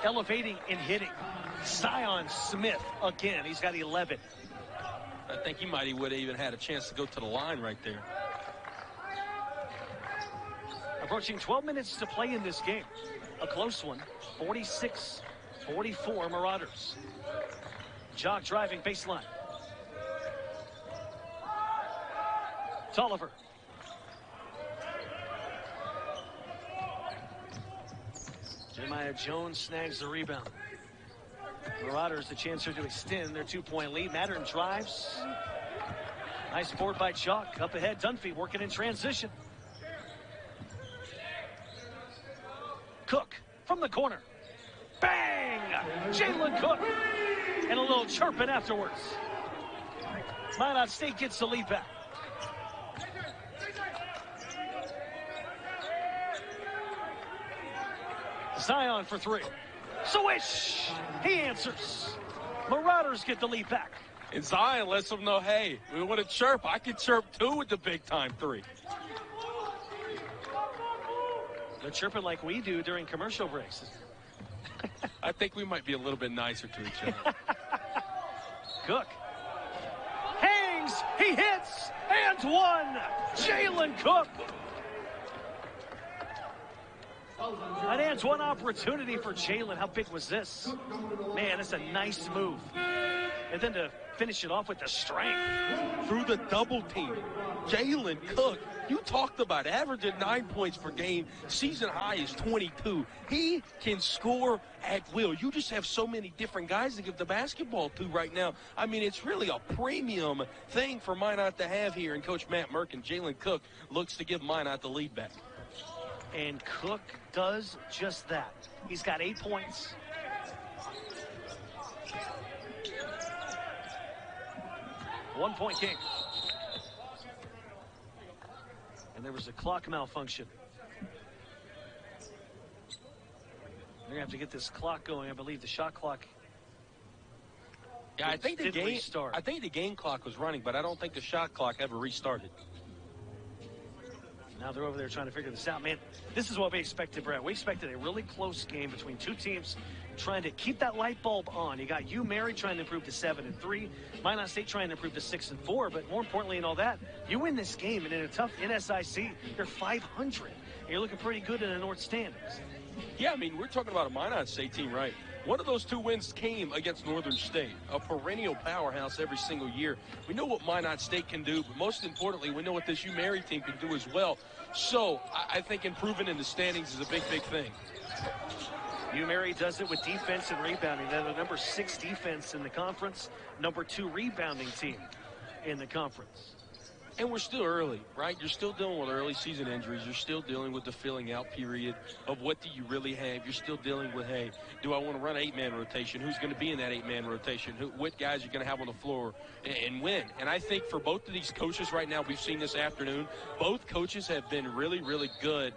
S1: Elevating and hitting. Zion Smith again. He's got 11.
S2: I think he might would have even had a chance to go to the line right there.
S1: Approaching 12 minutes to play in this game. A close one. 46-44 Marauders. Jock driving baseline. Tolliver. Jeremiah Jones snags the rebound. Marauders a chance here to extend their 2-point lead. Mattern drives. Nice board by Jock. Up ahead, Dunphy working in transition. Cook from the corner. Bang! Jalen Cook. And a little chirping afterwards. MinotState gets the lead back. Zion for 3. Swish! He answers. Marauders get the lead back.
S2: And Zion lets them know, hey, we want to chirp. I can chirp too with the big-time 3.
S1: They're chirping like we do during commercial breaks.
S2: I think we might be a little bit nicer to each other.
S1: Cook. Hangs. He hits. And one. Jalen Cook. An and one opportunity for Jalen. How big was this? Man, it's a nice move. And then to finish it off with the strength.
S2: Through the double team. Jalen Cook, You talked about averaging 9 points per game. Season high is 22. He can score at will. You just have so many different guys to give the basketball to right now. I mean, it's really a premium thing for Minot to have here. And Coach Matt Merkin, Jalen Cook, looks to give Minot the lead back.
S1: And Cook does just that. He's got 8 points. One-point game. And there was a clock malfunction. They're going to have to get this clock going. I believe the shot clock.
S2: Yeah, I think
S1: restart.
S2: I think the game clock was running, but I don't think the shot clock ever restarted.
S1: Now they're over there trying to figure this out. Man, this is what we expected, Brett. We expected a really close game between two teams trying to keep that light bulb on. You got Mary trying to improve to 7-3. MinotState trying to improve to 6-4. But more importantly in all that, you win this game, and in a tough NSIC, you're 500. And you're looking pretty good in the North standings.
S2: Yeah, I mean, we're talking about a MinotState team, right? One of those 2 wins came against Northern State, a perennial powerhouse every single year. We know what MinotState can do, but most importantly, we know what this Mary team can do as well. So I think improving in the standings is a big, big thing.
S1: Mary does it with defense and rebounding. They're the number 6 defense in the conference, number 2 rebounding team in the conference.
S2: And we're still early, right? You're still dealing with early season injuries. You're still dealing with the filling out period of what do you really have. You're still dealing with, hey, do I want to run an 8-man rotation? Who's going to be in that 8-man rotation? What guys are going to have on the floor and when? And I think for both of these coaches right now, we've seen this afternoon, both coaches have been really, really good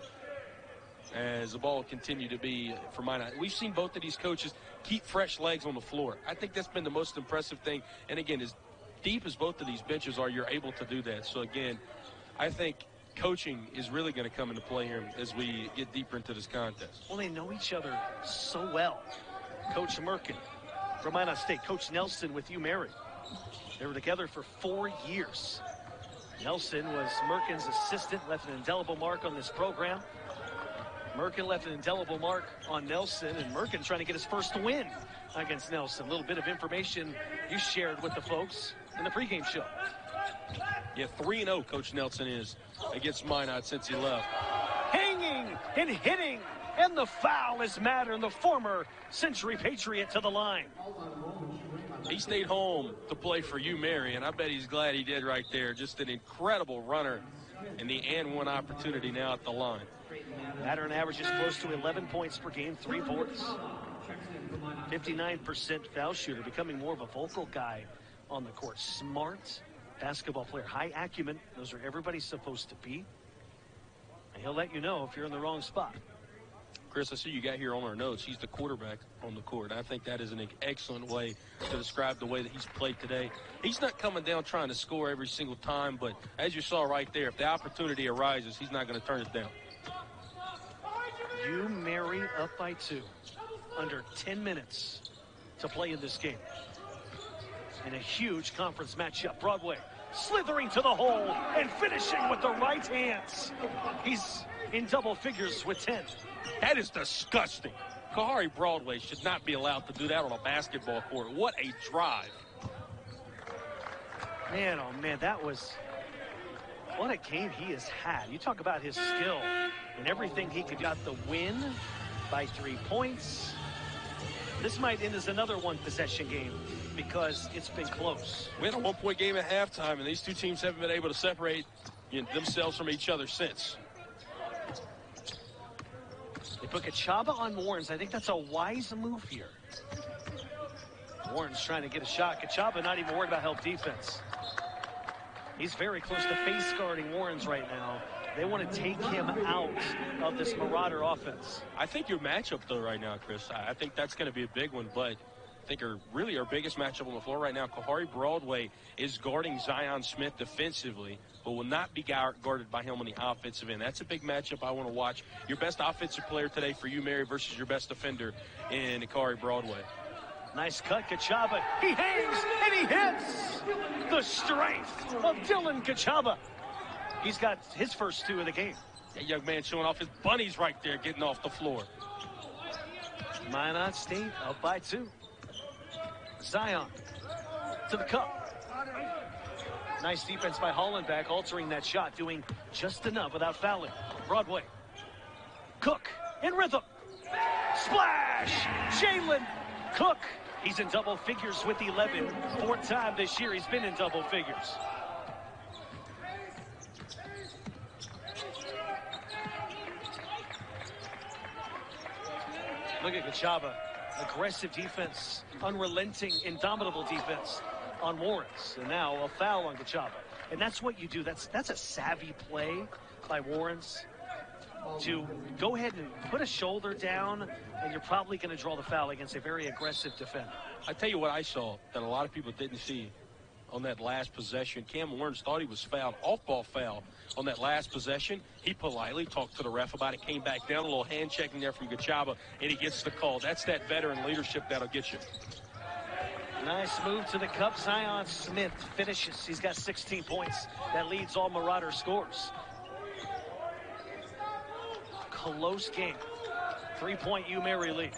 S2: as the ball continued to be for Minot. We've seen both of these coaches keep fresh legs on the floor. I think that's been the most impressive thing. And again, as deep as both of these benches are, you're able to do that. So again, I think coaching is really going to come into play here as we get deeper into this contest.
S1: Well, they know each other so well. Coach Merkin from MinotState, Coach Nelson with Mary. They were together for 4 years. Nelson was Merkin's assistant, left an indelible mark on this program. Merkin left an indelible mark on Nelson, and Merkin trying to get his first win against Nelson. A little bit of information you shared with the folks in the pregame show.
S2: Yeah, 3-0 Coach Nelson is against Minot since he left.
S1: Hanging and hitting, and the foul is Matter, and the former Century Patriot to the line.
S2: He stayed home to play for Mary, and I bet he's glad he did right there. Just an incredible runner, and the and one opportunity now at the line.
S1: Matter averages close to 11 points per game, 3 boards. 59% foul shooter, becoming more of a vocal guy on the court. Smart basketball player, high acumen. Those are everybody's supposed to be. And he'll let you know if you're in the wrong spot.
S2: Chris, I see you got here on our notes. He's the quarterback on the court. I think that is an excellent way to describe the way that he's played today. He's not coming down trying to score every single time, but as you saw right there, if the opportunity arises, he's not going to turn it down.
S1: Mary up by 2. Under 10 minutes to play in this game. In a huge conference matchup, Broadway slithering to the hole and finishing with the right hands. He's in double figures with 10.
S2: That is disgusting. Kahari Broadway should not be allowed to do that on a basketball court. What a drive.
S1: Man, oh man, that was what a game he has had. You talk about his skill and everything he could. Got the win by 3 points. This might end as another one-possession game because it's been close.
S2: We had a 1-point game at halftime, and these two teams haven't been able to separate themselves from each other since.
S1: They put Kachaba on Warrens. I think that's a wise move here. Warrens trying to get a shot. Kachaba not even worried about help defense. He's very close to face guarding Warrens right now. They want to take him out of this Marauder offense.
S2: I think your matchup, though, right now, Chris, I think that's going to be a big one. But I think our biggest matchup on the floor right now, Kahari Broadway is guarding Zion Smith defensively, but will not be guarded by him on the offensive end. That's a big matchup I want to watch. Your best offensive player today for Mary versus your best defender in Kahari Broadway.
S1: Nice cut, Kachaba. He hangs and he hits. The strength of Dylan Kachaba. He's got his first 2 of the game.
S2: That young man showing off his bunnies right there, getting off the floor.
S1: MinotState up by 2. Zion to the cup. Nice defense by Hollenbeck, altering that shot, doing just enough without fouling. Broadway. Cook in rhythm. Splash! Jalen Cook. He's in double figures with 11. Fourth time this year he's been in double figures. Look at Gachaba. Aggressive defense, unrelenting, indomitable defense on Warrens. And now a foul on Gachaba. And that's what you do. That's a savvy play by Warrens to go ahead and put a shoulder down, and you're probably going to draw the foul against a very aggressive defender.
S2: I tell you what I saw that a lot of people didn't see on that last possession. Cam Warrens thought he was fouled, off-ball foul on that last possession. He politely talked to the ref about it, came back down, a little hand checking there from Gachaba, and he gets the call. That's that veteran leadership that'll get you.
S1: Nice move to the cup. Zion Smith finishes. He's got 16 points. That leads all Marauder scores. Close game. 3-point U-Mary lead.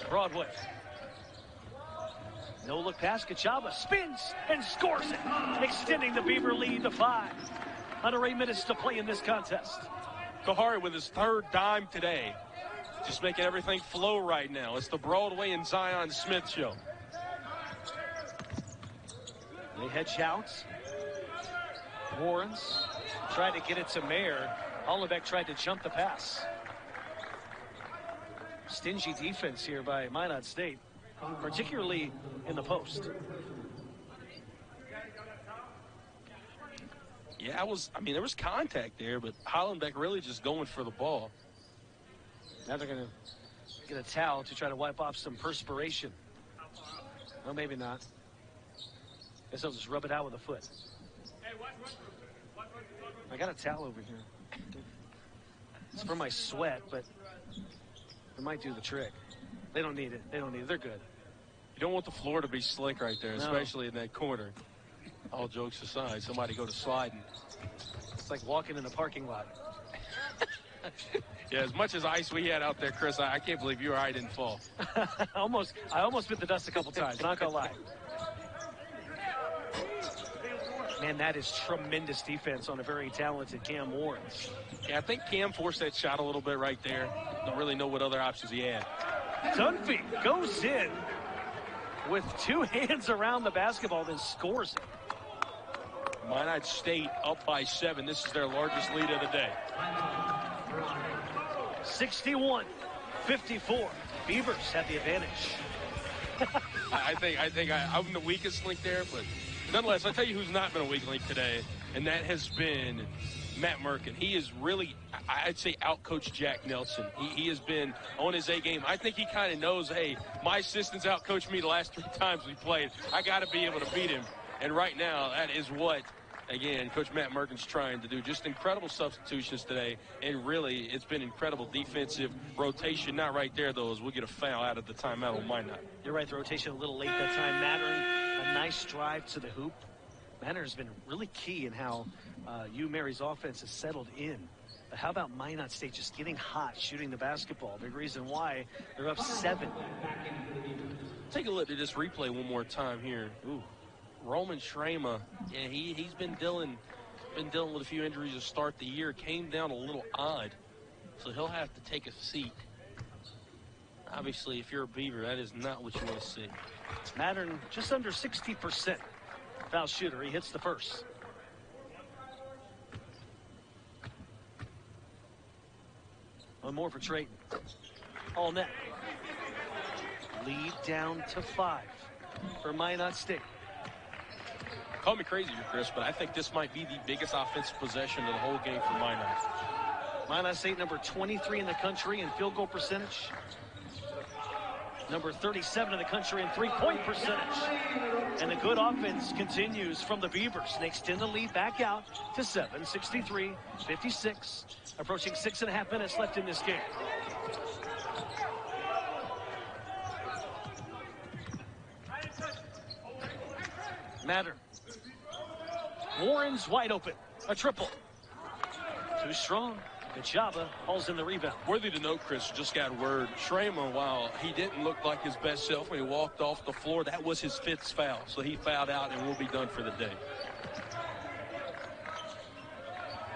S1: Broadway. No look pass. Gachaba spins and scores it, extending the Beaver lead to 5. Under 8 minutes to play in this contest.
S2: Kahari with his third dime today. Just making everything flow right now. It's the Broadway and Zion Smith show.
S1: They hedge out. Warrens tried to get it to Mayer. Hollenbeck tried to jump the pass. Stingy defense here by MinotState, particularly in the post.
S2: Yeah, there was contact there, but Hollenbeck really just going for the ball.
S1: Now they're going to get a towel to try to wipe off some perspiration. Well, maybe not. Guess I'll just rub it out with a foot. I got a towel over here. It's for my sweat, but it might do the trick. They don't need it. They don't need it. They're good.
S2: You don't want the floor to be slick right there,
S1: No.
S2: especially in that corner. All jokes aside, somebody go to sliding.
S1: It's like walking in the parking lot.
S2: Yeah, as much as ice we had out there, Chris, I can't believe you or I didn't fall.
S1: I almost bit the dust a couple times, not gonna lie. Man, that is tremendous defense on a very talented Cam Warrens.
S2: Yeah, I think Cam forced that shot a little bit right there. Don't really know what other options he had.
S1: Dunphy goes in with 2 hands around the basketball, then scores it.
S2: MinotState up by 7. This is their largest lead of the day.
S1: 61-54. Beavers have the advantage.
S2: I think I'm the weakest link there, but nonetheless, I'll tell you who's not been a weak link today, and that has been Matt Merkin. He is really, I'd say, outcoached Jack Nelson. He has been on his A game. I think he kind of knows, hey, my assistants outcoached me the last 3 times we played. I got to be able to beat him. And right now, that is what, again, Coach Matt Merkin's trying to do. Just incredible substitutions today, and really, it's been incredible defensive rotation. Not right there, though, as we'll get a foul out of the timeout on Minot.
S1: You're right, the rotation a little late that time. Mattern, a nice drive to the hoop. Mattern has been really key in how U-Mary's offense has settled in. But how about MinotState just getting hot, shooting the basketball? Big reason why they're up 7.
S2: Take a look at this replay one more time here. Ooh. Roman Shrema, yeah, he's been dealing with a few injuries to start the year. Came down a little odd, so he'll have to take a seat. Obviously, if you're a Beaver, that is not what you want to see.
S1: Mattern just under 60% foul shooter. He hits the first. One more for Trayton. All net. Lead down to 5 for MinotState.
S2: Call me crazy here, Chris, but I think this might be the biggest offensive possession of the whole game for Minot.
S1: MinotState number 23 in the country in field goal percentage. Number 37 in the country in three-point percentage. And the good offense continues from the Beavers. They extend the lead back out to 7, 63-56. Approaching 6.5 minutes left in this game. Mattern. Warren's wide open. A triple. Too strong. Kachaba hauls in the rebound.
S2: Worthy to note, Chris, just got word. Schramer, while he didn't look like his best self when he walked off the floor, that was his 5th foul. So he fouled out and will be done for the day.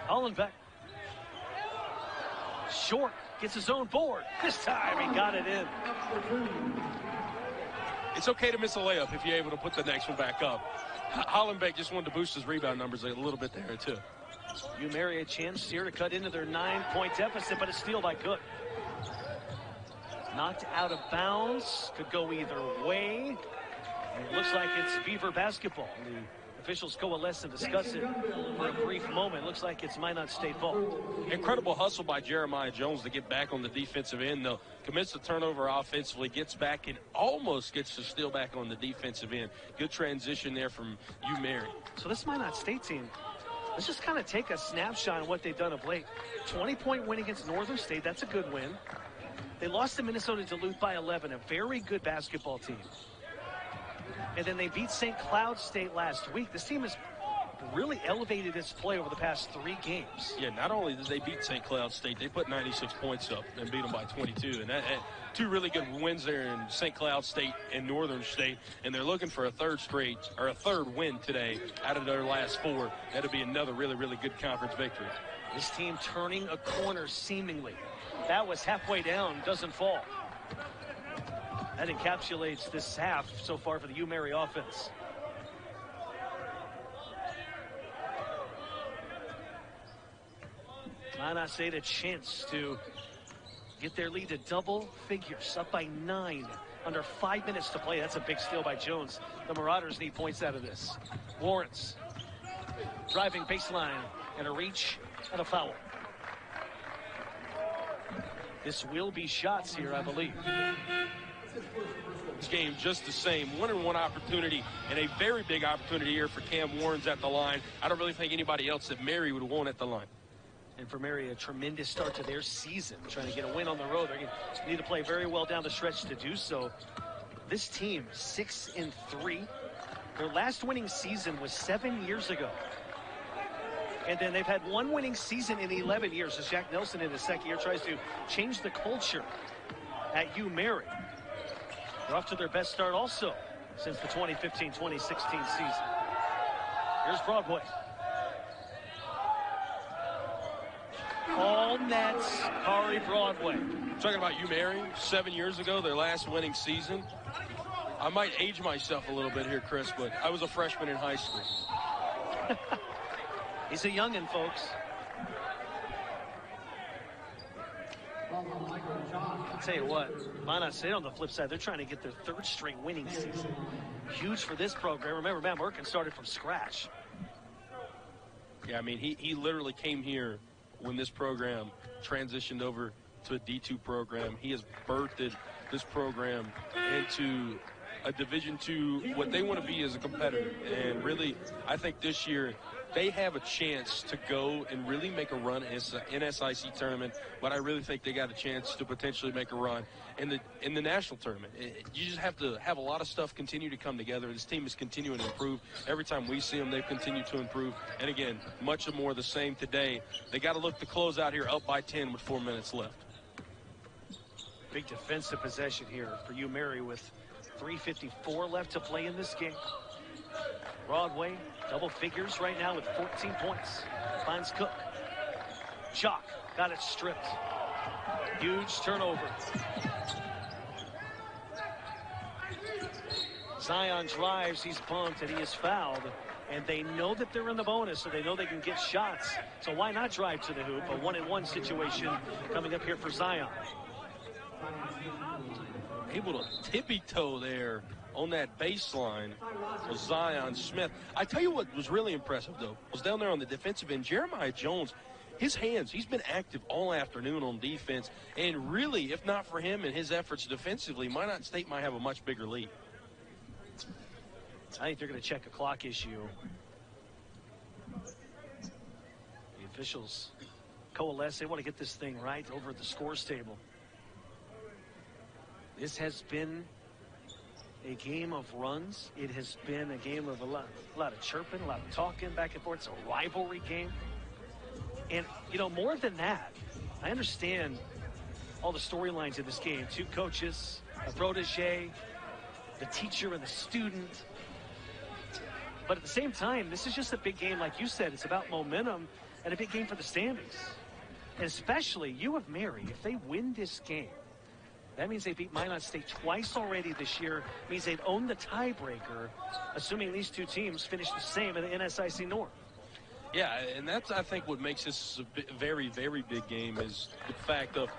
S1: Hollenbeck. Short. Gets his own board. This time he got it in.
S2: It's okay to miss a layup if you're able to put the next one back up. Hollenbeck just wanted to boost his rebound numbers a little bit there, too.
S1: UMary a chance here to cut into their 9-point deficit, but a steal by Cook. Knocked out of bounds. Could go either way. And it looks like it's Beaver basketball. The officials coalesce and discuss it for a brief moment. Looks like it's MinotState ball.
S2: Incredible hustle by Jeremiah Jones to get back on the defensive end, though. Commits the turnover offensively, gets back and almost gets the steal back on the defensive end. Good transition there from UMary.
S1: So this MinotState team, let's just kind of take a snapshot of what they've done of late. 20-point win against Northern State. That's a good win. They lost to Minnesota Duluth by 11, a very good basketball team. And then they beat St. Cloud State last week. This team has really elevated its play over the past 3 games.
S2: Yeah, not only did they beat St. Cloud State, they put 96 points up and beat them by 22. And that 2 really good wins there in St. Cloud State and Northern State. And they're looking for a third win today out of their last 4. That'll be another really, really good conference victory.
S1: This team turning a corner seemingly. That was halfway down, doesn't fall. That encapsulates this half so far for the UMary offense. MinotState a chance to get their lead to double figures, up by 9, under 5 minutes to play. That's a big steal by Jones. The Marauders need points out of this. Lawrence driving baseline and a reach and a foul. This will be shots here, I believe.
S2: This game just the same. 1-on-1 opportunity and a very big opportunity here for Cam Warren's at the line. I don't really think anybody else at Mary would want at the line.
S1: And for Mary, a tremendous start to their season, trying to get a win on the road. They're going to need to play very well down the stretch to do so. This team, 6-3. Their last winning season was 7 years ago. And then they've had 1 winning season in 11 years as Jack Nelson in his second year tries to change the culture at UMary. They're off to their best start also since the 2015-2016 season. Here's Broadway. All nets, Kari Broadway.
S2: Talking about UMary, 7 years ago, their last winning season. I might age myself a little bit here, Chris, but I was a freshman in high school.
S1: He's a youngin', folks. I'll tell you what, MinotState on the flip side, they're trying to get their 3rd straight winning season. Huge for this program. Remember, Matt Merkin started from scratch.
S2: Yeah, I mean, he literally came here when this program transitioned over to a D2 program. He has birthed this program into a Division II, what they want to be as a competitor. And really, I think this year they have a chance to go and really make a run in the SIC tournament, but I really think they got a chance to potentially make a run in the national tournament. You just have to have a lot of stuff continue to come together. This team is continuing to improve. Every time we see them, they've continued to improve. And again, much more of the same today. They got to look to close out here up by 10 with 4 minutes left.
S1: Big defensive possession here for UMary with 3:54 left to play in this game. Broadway, double figures right now with 14 points. Finds Cook. Jock got it stripped. Huge turnover. Zion drives, he's bumped, and he is fouled. And they know that they're in the bonus, so they know they can get shots. So why not drive to the hoop? A 1-and-1 situation coming up here for Zion.
S2: Able to tippy-toe there on that baseline was Zion Smith. I tell you what was really impressive, though, was down there on the defensive end, Jeremiah Jones. His hands, he's been active all afternoon on defense. And really, if not for him and his efforts defensively, MinotState might have a much bigger lead.
S1: I think they're going to check a clock issue. The officials coalesce. They want to get this thing right over at the scores table. This has been a game of runs. It has been a game of a lot of chirping, a lot of talking back and forth. It's a rivalry game. And, more than that, I understand all the storylines in this game. Two coaches, a protege, the teacher and the student. But at the same time, this is just a big game. Like you said, it's about momentum and a big game for the standings. And especially U of Mary, if they win this game, that means they beat MinotState twice already this year. It means they'd own the tiebreaker, assuming these two teams finish the same in the NSIC North.
S2: Yeah, and that's, I think, what makes this a very, very big game is the fact of,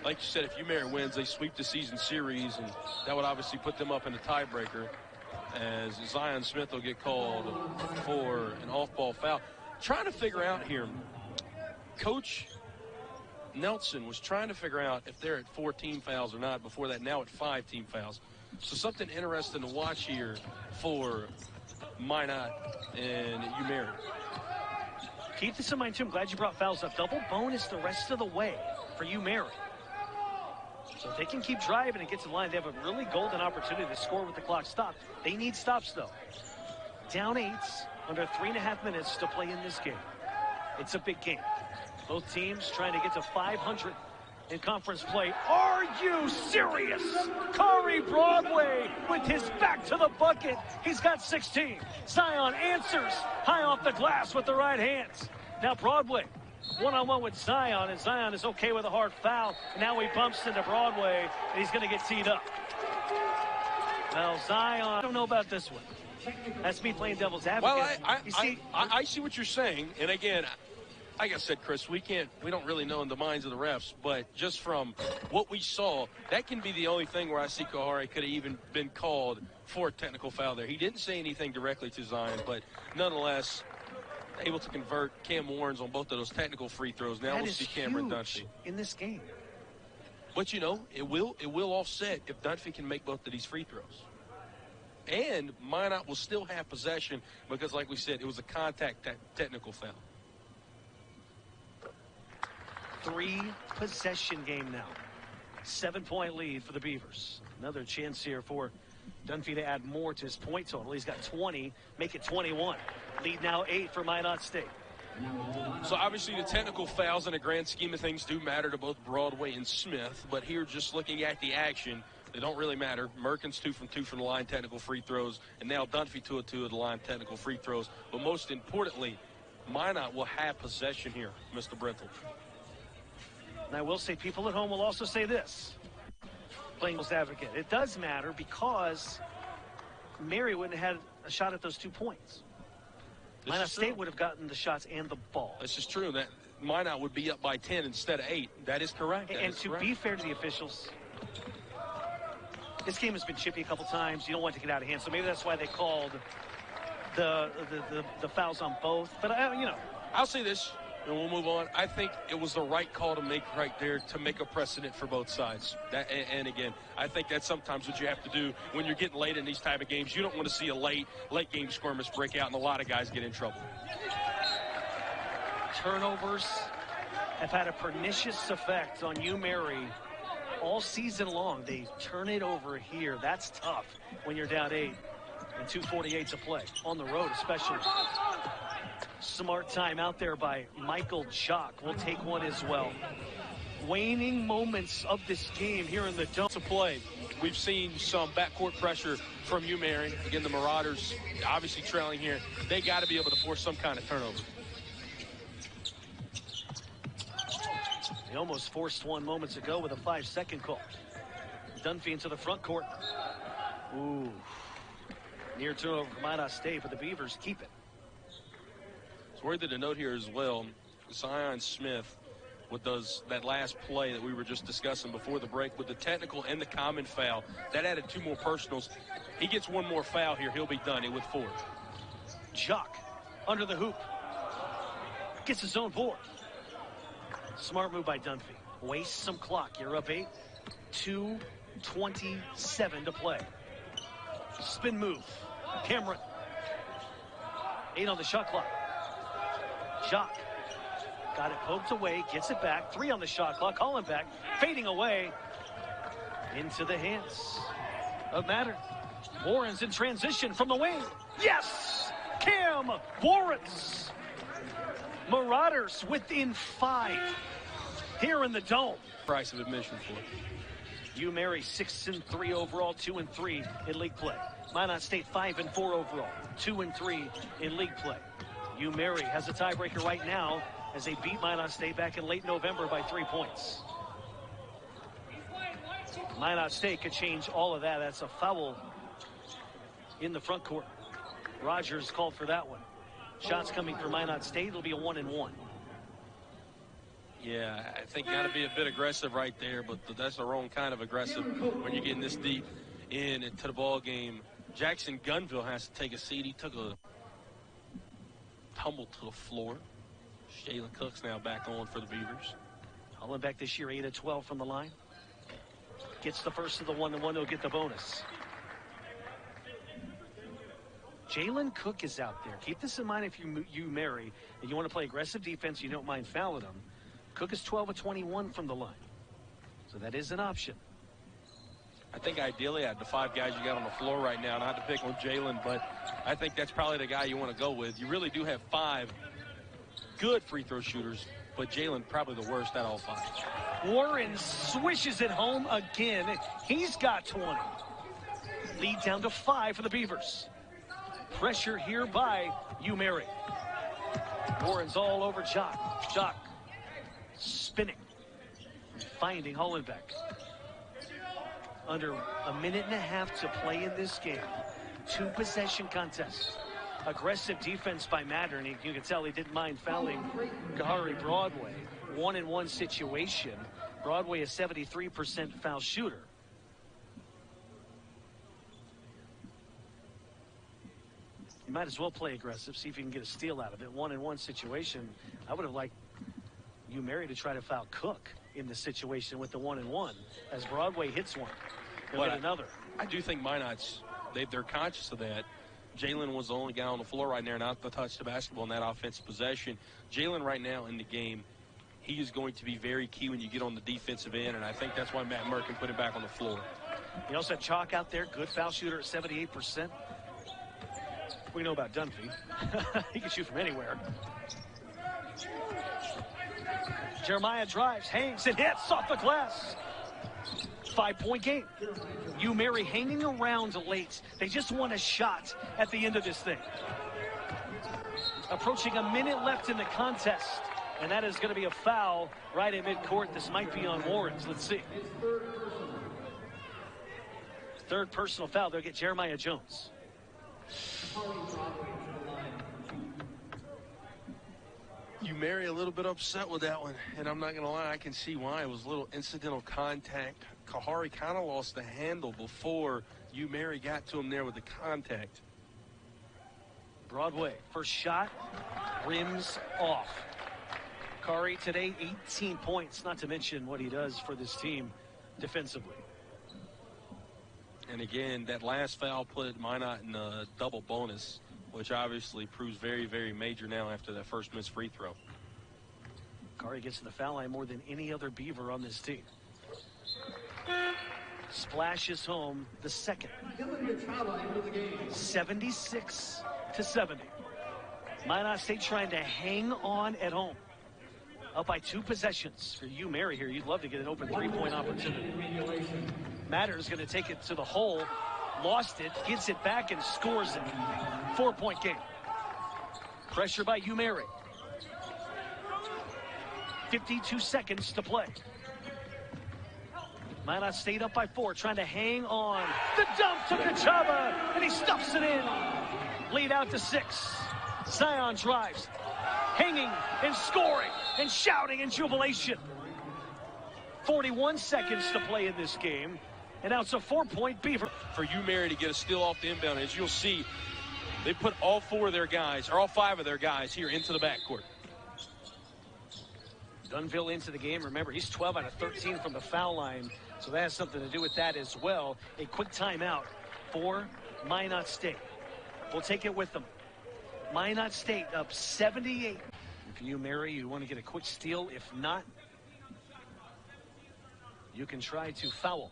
S2: like you said, if UMary wins, they sweep the season series, and that would obviously put them up in the tiebreaker as Zion Smith will get called for an off-ball foul. Trying to figure out here, Coach Nelson was trying to figure out if they're at 4 team fouls or not. Before that, now at 5 team fouls. So something interesting to watch here for Minot and UMary.
S1: Keep this in mind, too. I'm glad you brought fouls up. Double bonus the rest of the way for UMary. So if they can keep driving and get to the line, they have a really golden opportunity to score with the clock stopped. They need stops, though. Down 8, under 3.5 minutes to play in this game. It's a big game. Both teams trying to get to 500 in conference play. Are you serious? Kari Broadway with his back to the bucket. He's got 16. Zion answers high off the glass with the right hands. Now Broadway one-on-one with Zion, and Zion is okay with a hard foul. Now he bumps into Broadway, and he's going to get teed up. Well, Zion, I don't know about this one. That's me playing devil's advocate.
S2: Well, I see what you're saying, and again, like I said, Chris, we don't really know in the minds of the refs, but just from what we saw, that can be the only thing where I see Kahari could have even been called for a technical foul there. He didn't say anything directly to Zion, but nonetheless, able to convert Cam Warrens on both of those technical free throws. Now we'll see Cameron Dunphy
S1: in this game.
S2: But it will offset if Dunphy can make both of these free throws. And Minot will still have possession because, like we said, it was a contact technical foul.
S1: 3-possession game now. 7-point lead for the Beavers. Another chance here for Dunphy to add more to his point total. He's got 20, make it 21. Lead now 8 for MinotState.
S2: So obviously the technical fouls in the grand scheme of things do matter to both Broadway and Smith, but here just looking at the action, they don't really matter. Merkin's 2 from 2 from the line, technical free throws, and now Dunphy 2 of 2 at the line, technical free throws. But most importantly, Minot will have possession here, Mr. Brentel.
S1: And I will say, people at home will also say this, playing devil's advocate. It does matter because Mary wouldn't have had a shot at those 2 points. MinotState would have gotten the shots and the ball.
S2: This is true. That Minot would be up by 10 instead of 8. That is correct.
S1: And to be fair to the officials, this game has been chippy a couple times. You don't want to get out of hand. So maybe that's why they called the fouls on both. But,
S2: I'll say this, and we'll move on. I think it was the right call to make right there to make a precedent for both sides. And again, I think that's sometimes what you have to do when you're getting late in these type of games. You don't want to see a late game skirmish break out and a lot of guys get in trouble.
S1: Turnovers have had a pernicious effect on UMary all season long. They turn it over here. That's tough when you're down 8 and 2:48 to play on the road, especially. Smart time out there by Michael Jock. We'll take one as well. Waning moments of this game here in the dome to play.
S2: We've seen some backcourt pressure from UMary. Again, the Marauders obviously trailing here. They got to be able to force some kind of turnover.
S1: They almost forced one moments ago with a 5-second call. Dunphy into the front court. Ooh. Near turnover for MinotState, but the Beavers keep it.
S2: It's worthy to note here as well, Zion Smith with that last play that we were just discussing before the break with the technical and the common foul. That added 2 more personals. He gets 1 more foul here. He'll be done with 4.
S1: Jock under the hoop. Gets his own board. Smart move by Dunphy. Wastes some clock. You're up 8. 2:27 to play. Spin move. Cameron. 8 on the shot clock. Jock got it poked away, gets it back. 3 on the shot clock, calling back, fading away into the hands of Matter. Warrens in transition from the wing. Yes! Cam Warrens. Marauders within 5 here in the Dome.
S2: Price of admission for
S1: You Mary 6-3 overall, 2-3 in league play. MinotState 5-4 overall, 2-3 in league play. You Mary has a tiebreaker right now as they beat MinotState back in late November by 3 points. MinotState could change all of that. That's a foul in the front court. Rogers called for that one. Shots coming for MinotState. It'll be a 1-1.
S2: Yeah, I think got to be a bit aggressive right there, but that's the wrong kind of aggressive when you're getting this deep into the ball game. Jackson Gunville has to take a seat. He took a tumble to the floor. Jalen Cook's now back on for the Beavers.
S1: Hollenbeck this year 8-12 from the line. Gets the first of the 1-1. He'll get the bonus. Jalen Cook is out there. Keep this in mind if you marry and you want to play aggressive defense, you don't mind fouling him. Cook is 12-21 from the line. So that is an option.
S2: I think ideally out of the 5 guys you got on the floor right now, not to pick on Jalen, but I think that's probably the guy you want to go with. You really do have 5 good free throw shooters, but Jalen probably the worst out of all 5.
S1: Warren swishes it home again. He's got 20. Lead down to 5 for the Beavers. Pressure here by UMary. Warren's all over Jock. Jock spinning. Finding Hollenbeck. Under a minute and a half to play in this game. 2-possession contest. Aggressive defense by Mattern. You can tell he didn't mind fouling Kahari Broadway. 1-1 situation. Broadway is 73% foul shooter. You might as well play aggressive, see if you can get a steal out of it. 1-1 situation. I would have liked UMary to try to foul Cook in this situation with the 1-1. As Broadway hits one, he'll get another.
S2: I do think Minot's, they're conscious of that. Jalen was the only guy on the floor right now not to touch the basketball in that offensive possession. Jalen right now in the game, he is going to be very key when you get on the defensive end, and I think that's why Matt Merkin put him back on the floor.
S1: You also had Chalk out there, good foul shooter at 78%. We know about Dunphy. He can shoot from anywhere. Jeremiah drives, hangs, and hits off the glass. 5-point game. UMary hanging around late. They just want a shot at the end of this thing. Approaching a minute left in the contest. And that is going to be a foul right at midcourt. This might be on Warrens. Let's see. Third personal foul. They'll get Jeremiah Jones.
S2: UMary a little bit upset with that one, and I'm not going to lie, I can see why. It was a little incidental contact. Kahari kind of lost the handle before UMary got to him there with the contact.
S1: Broadway, first shot, rims off. Kahari today, 18 points, not to mention what he does for this team defensively.
S2: And again, that last foul put Minot in a double bonus, which obviously proves very, very major now after that first missed free throw.
S1: Kahari gets to the foul line more than any other Beaver on this team. Splashes home the second. 76-70. MinotState trying to hang on at home. Up by 2 possessions for UMary here. You'd love to get an open 3-point opportunity. Matter's going to take it to the hole. Lost it, gets it back, and scores it. 4-point game. Pressure by UMary. 52 seconds to play. MinotState up by 4, trying to hang on. The dump to Kachava, and he stuffs it in. Lead out to 6. Zion drives, hanging and scoring and shouting in jubilation. 41 seconds to play in this game, and now it's a 4-point Beaver.
S2: For UMary to get a steal off the inbound, as you'll see, they put all 4 of their guys, or all 5 of their guys here into the backcourt.
S1: Dunville into the game. Remember, he's 12 out of 13 from the foul line, so that has something to do with that as well. A quick timeout for MinotState. We'll take it with them. MinotState up 78. If you marry, you want to get a quick steal. If not, you can try to foul.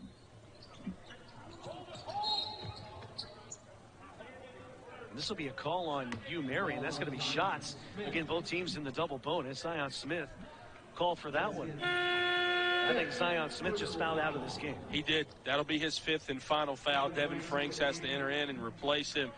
S1: This will be a call on you, Mary, and that's going to be shots. Again, both teams in the double bonus. Zion Smith called for that one. I think Zion Smith just fouled out of this game.
S2: He did. That'll be his 5th and final foul. Devin Franks has to enter in and replace him.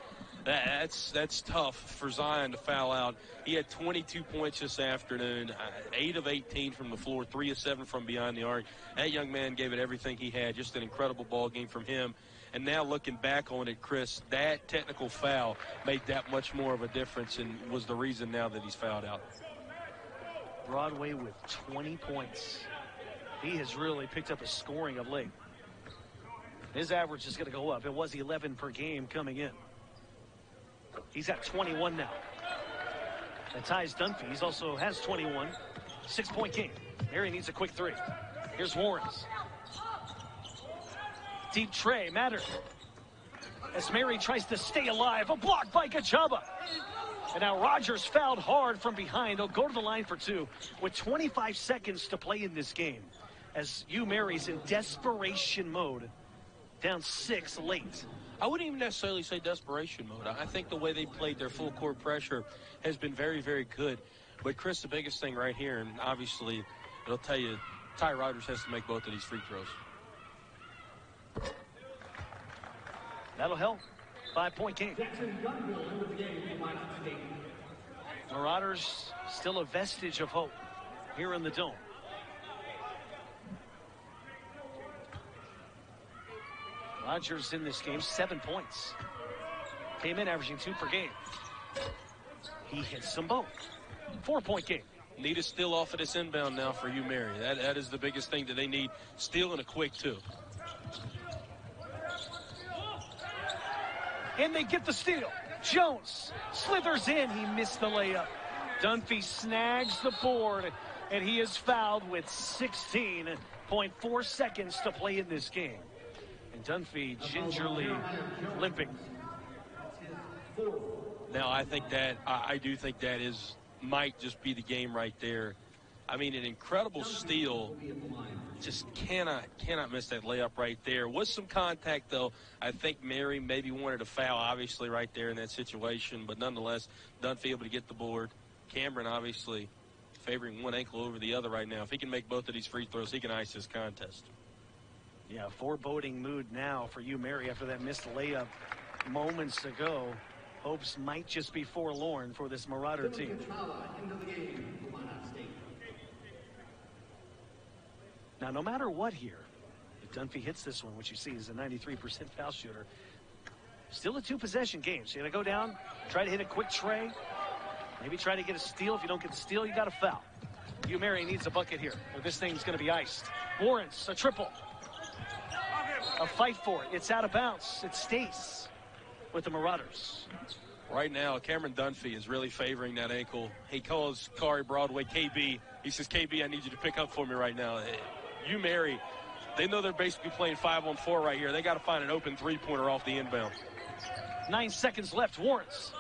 S2: That's tough for Zion to foul out. He had 22 points this afternoon, 8 of 18 from the floor, 3 of 7 from behind the arc. That young man gave it everything he had. Just an incredible ball game from him. And now looking back on it, Chris, that technical foul made that much more of a difference and was the reason now that he's fouled out.
S1: Broadway with 20 points. He has really picked up his scoring of late. His average is going to go up. It was 11 per game coming in. He's at 21 now. That ties Dunphy. He also has 21. 6-point game. Mary needs a quick 3. Here's Warrens. Deep tray, Matter. As Mary tries to stay alive. A block by Gachaba. And now Rogers fouled hard from behind. They'll go to the line for 2 with 25 seconds to play in this game. As Mary's in desperation mode. Down 6 late.
S2: I wouldn't even necessarily say desperation mode. I think the way they played their full court pressure has been very, very good. But, Chris, the biggest thing right here, and obviously it'll tell you, Ty Rogers has to make both of these free throws.
S1: That'll help. 5-point game. Marauders still a vestige of hope here in the Dome. Rogers in this game, 7 points. Came in averaging 2 per game. He hits them both. 4-point game.
S2: Need a steal off of this inbound now for Mary. That is the biggest thing that they need. Steal and a quick 2.
S1: And they get the steal. Jones slithers in. He missed the layup. Dunphy snags the board, and he is fouled with 16.4 seconds to play in this game. And Dunphy gingerly limping.
S2: Now, I do think that might just be the game right there. I mean, an incredible steal. Just cannot miss that layup right there. Was some contact, though. I think Mary maybe wanted a foul, obviously, right there in that situation. But nonetheless, Dunphy able to get the board. Cameron, obviously, favoring one ankle over the other right now. If he can make both of these free throws, he can ice this contest.
S1: Yeah, foreboding mood now for Mary after that missed layup moments ago. Hopes might just be forlorn for this Marauder team. Now, no matter what here, if Dunphy hits this one, which you see is a 93% foul shooter, still a 2-possession game. So you're going to go down, try to hit a quick tray, maybe try to get a steal. If you don't get the steal, you got a foul. Mary needs a bucket here, or this thing's going to be iced. Warrens, a triple. A fight for it. It's out of bounds. It stays with the Marauders.
S2: Right now, Cameron Dunphy is really favoring that ankle. He calls Kari Broadway KB. He says, KB, I need you to pick up for me right now. Mary, they know they're basically playing 5-on-4 right here. They got to find an open 3-pointer off the inbound.
S1: 9 seconds left. Warrens.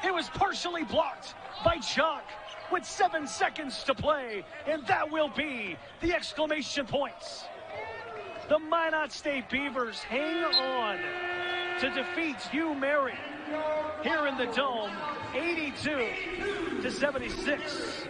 S1: It was partially blocked by Jock with 7 seconds to play, and that will be the exclamation points. The MinotState Beavers hang on to defeat Mary here in the Dome, 82-76.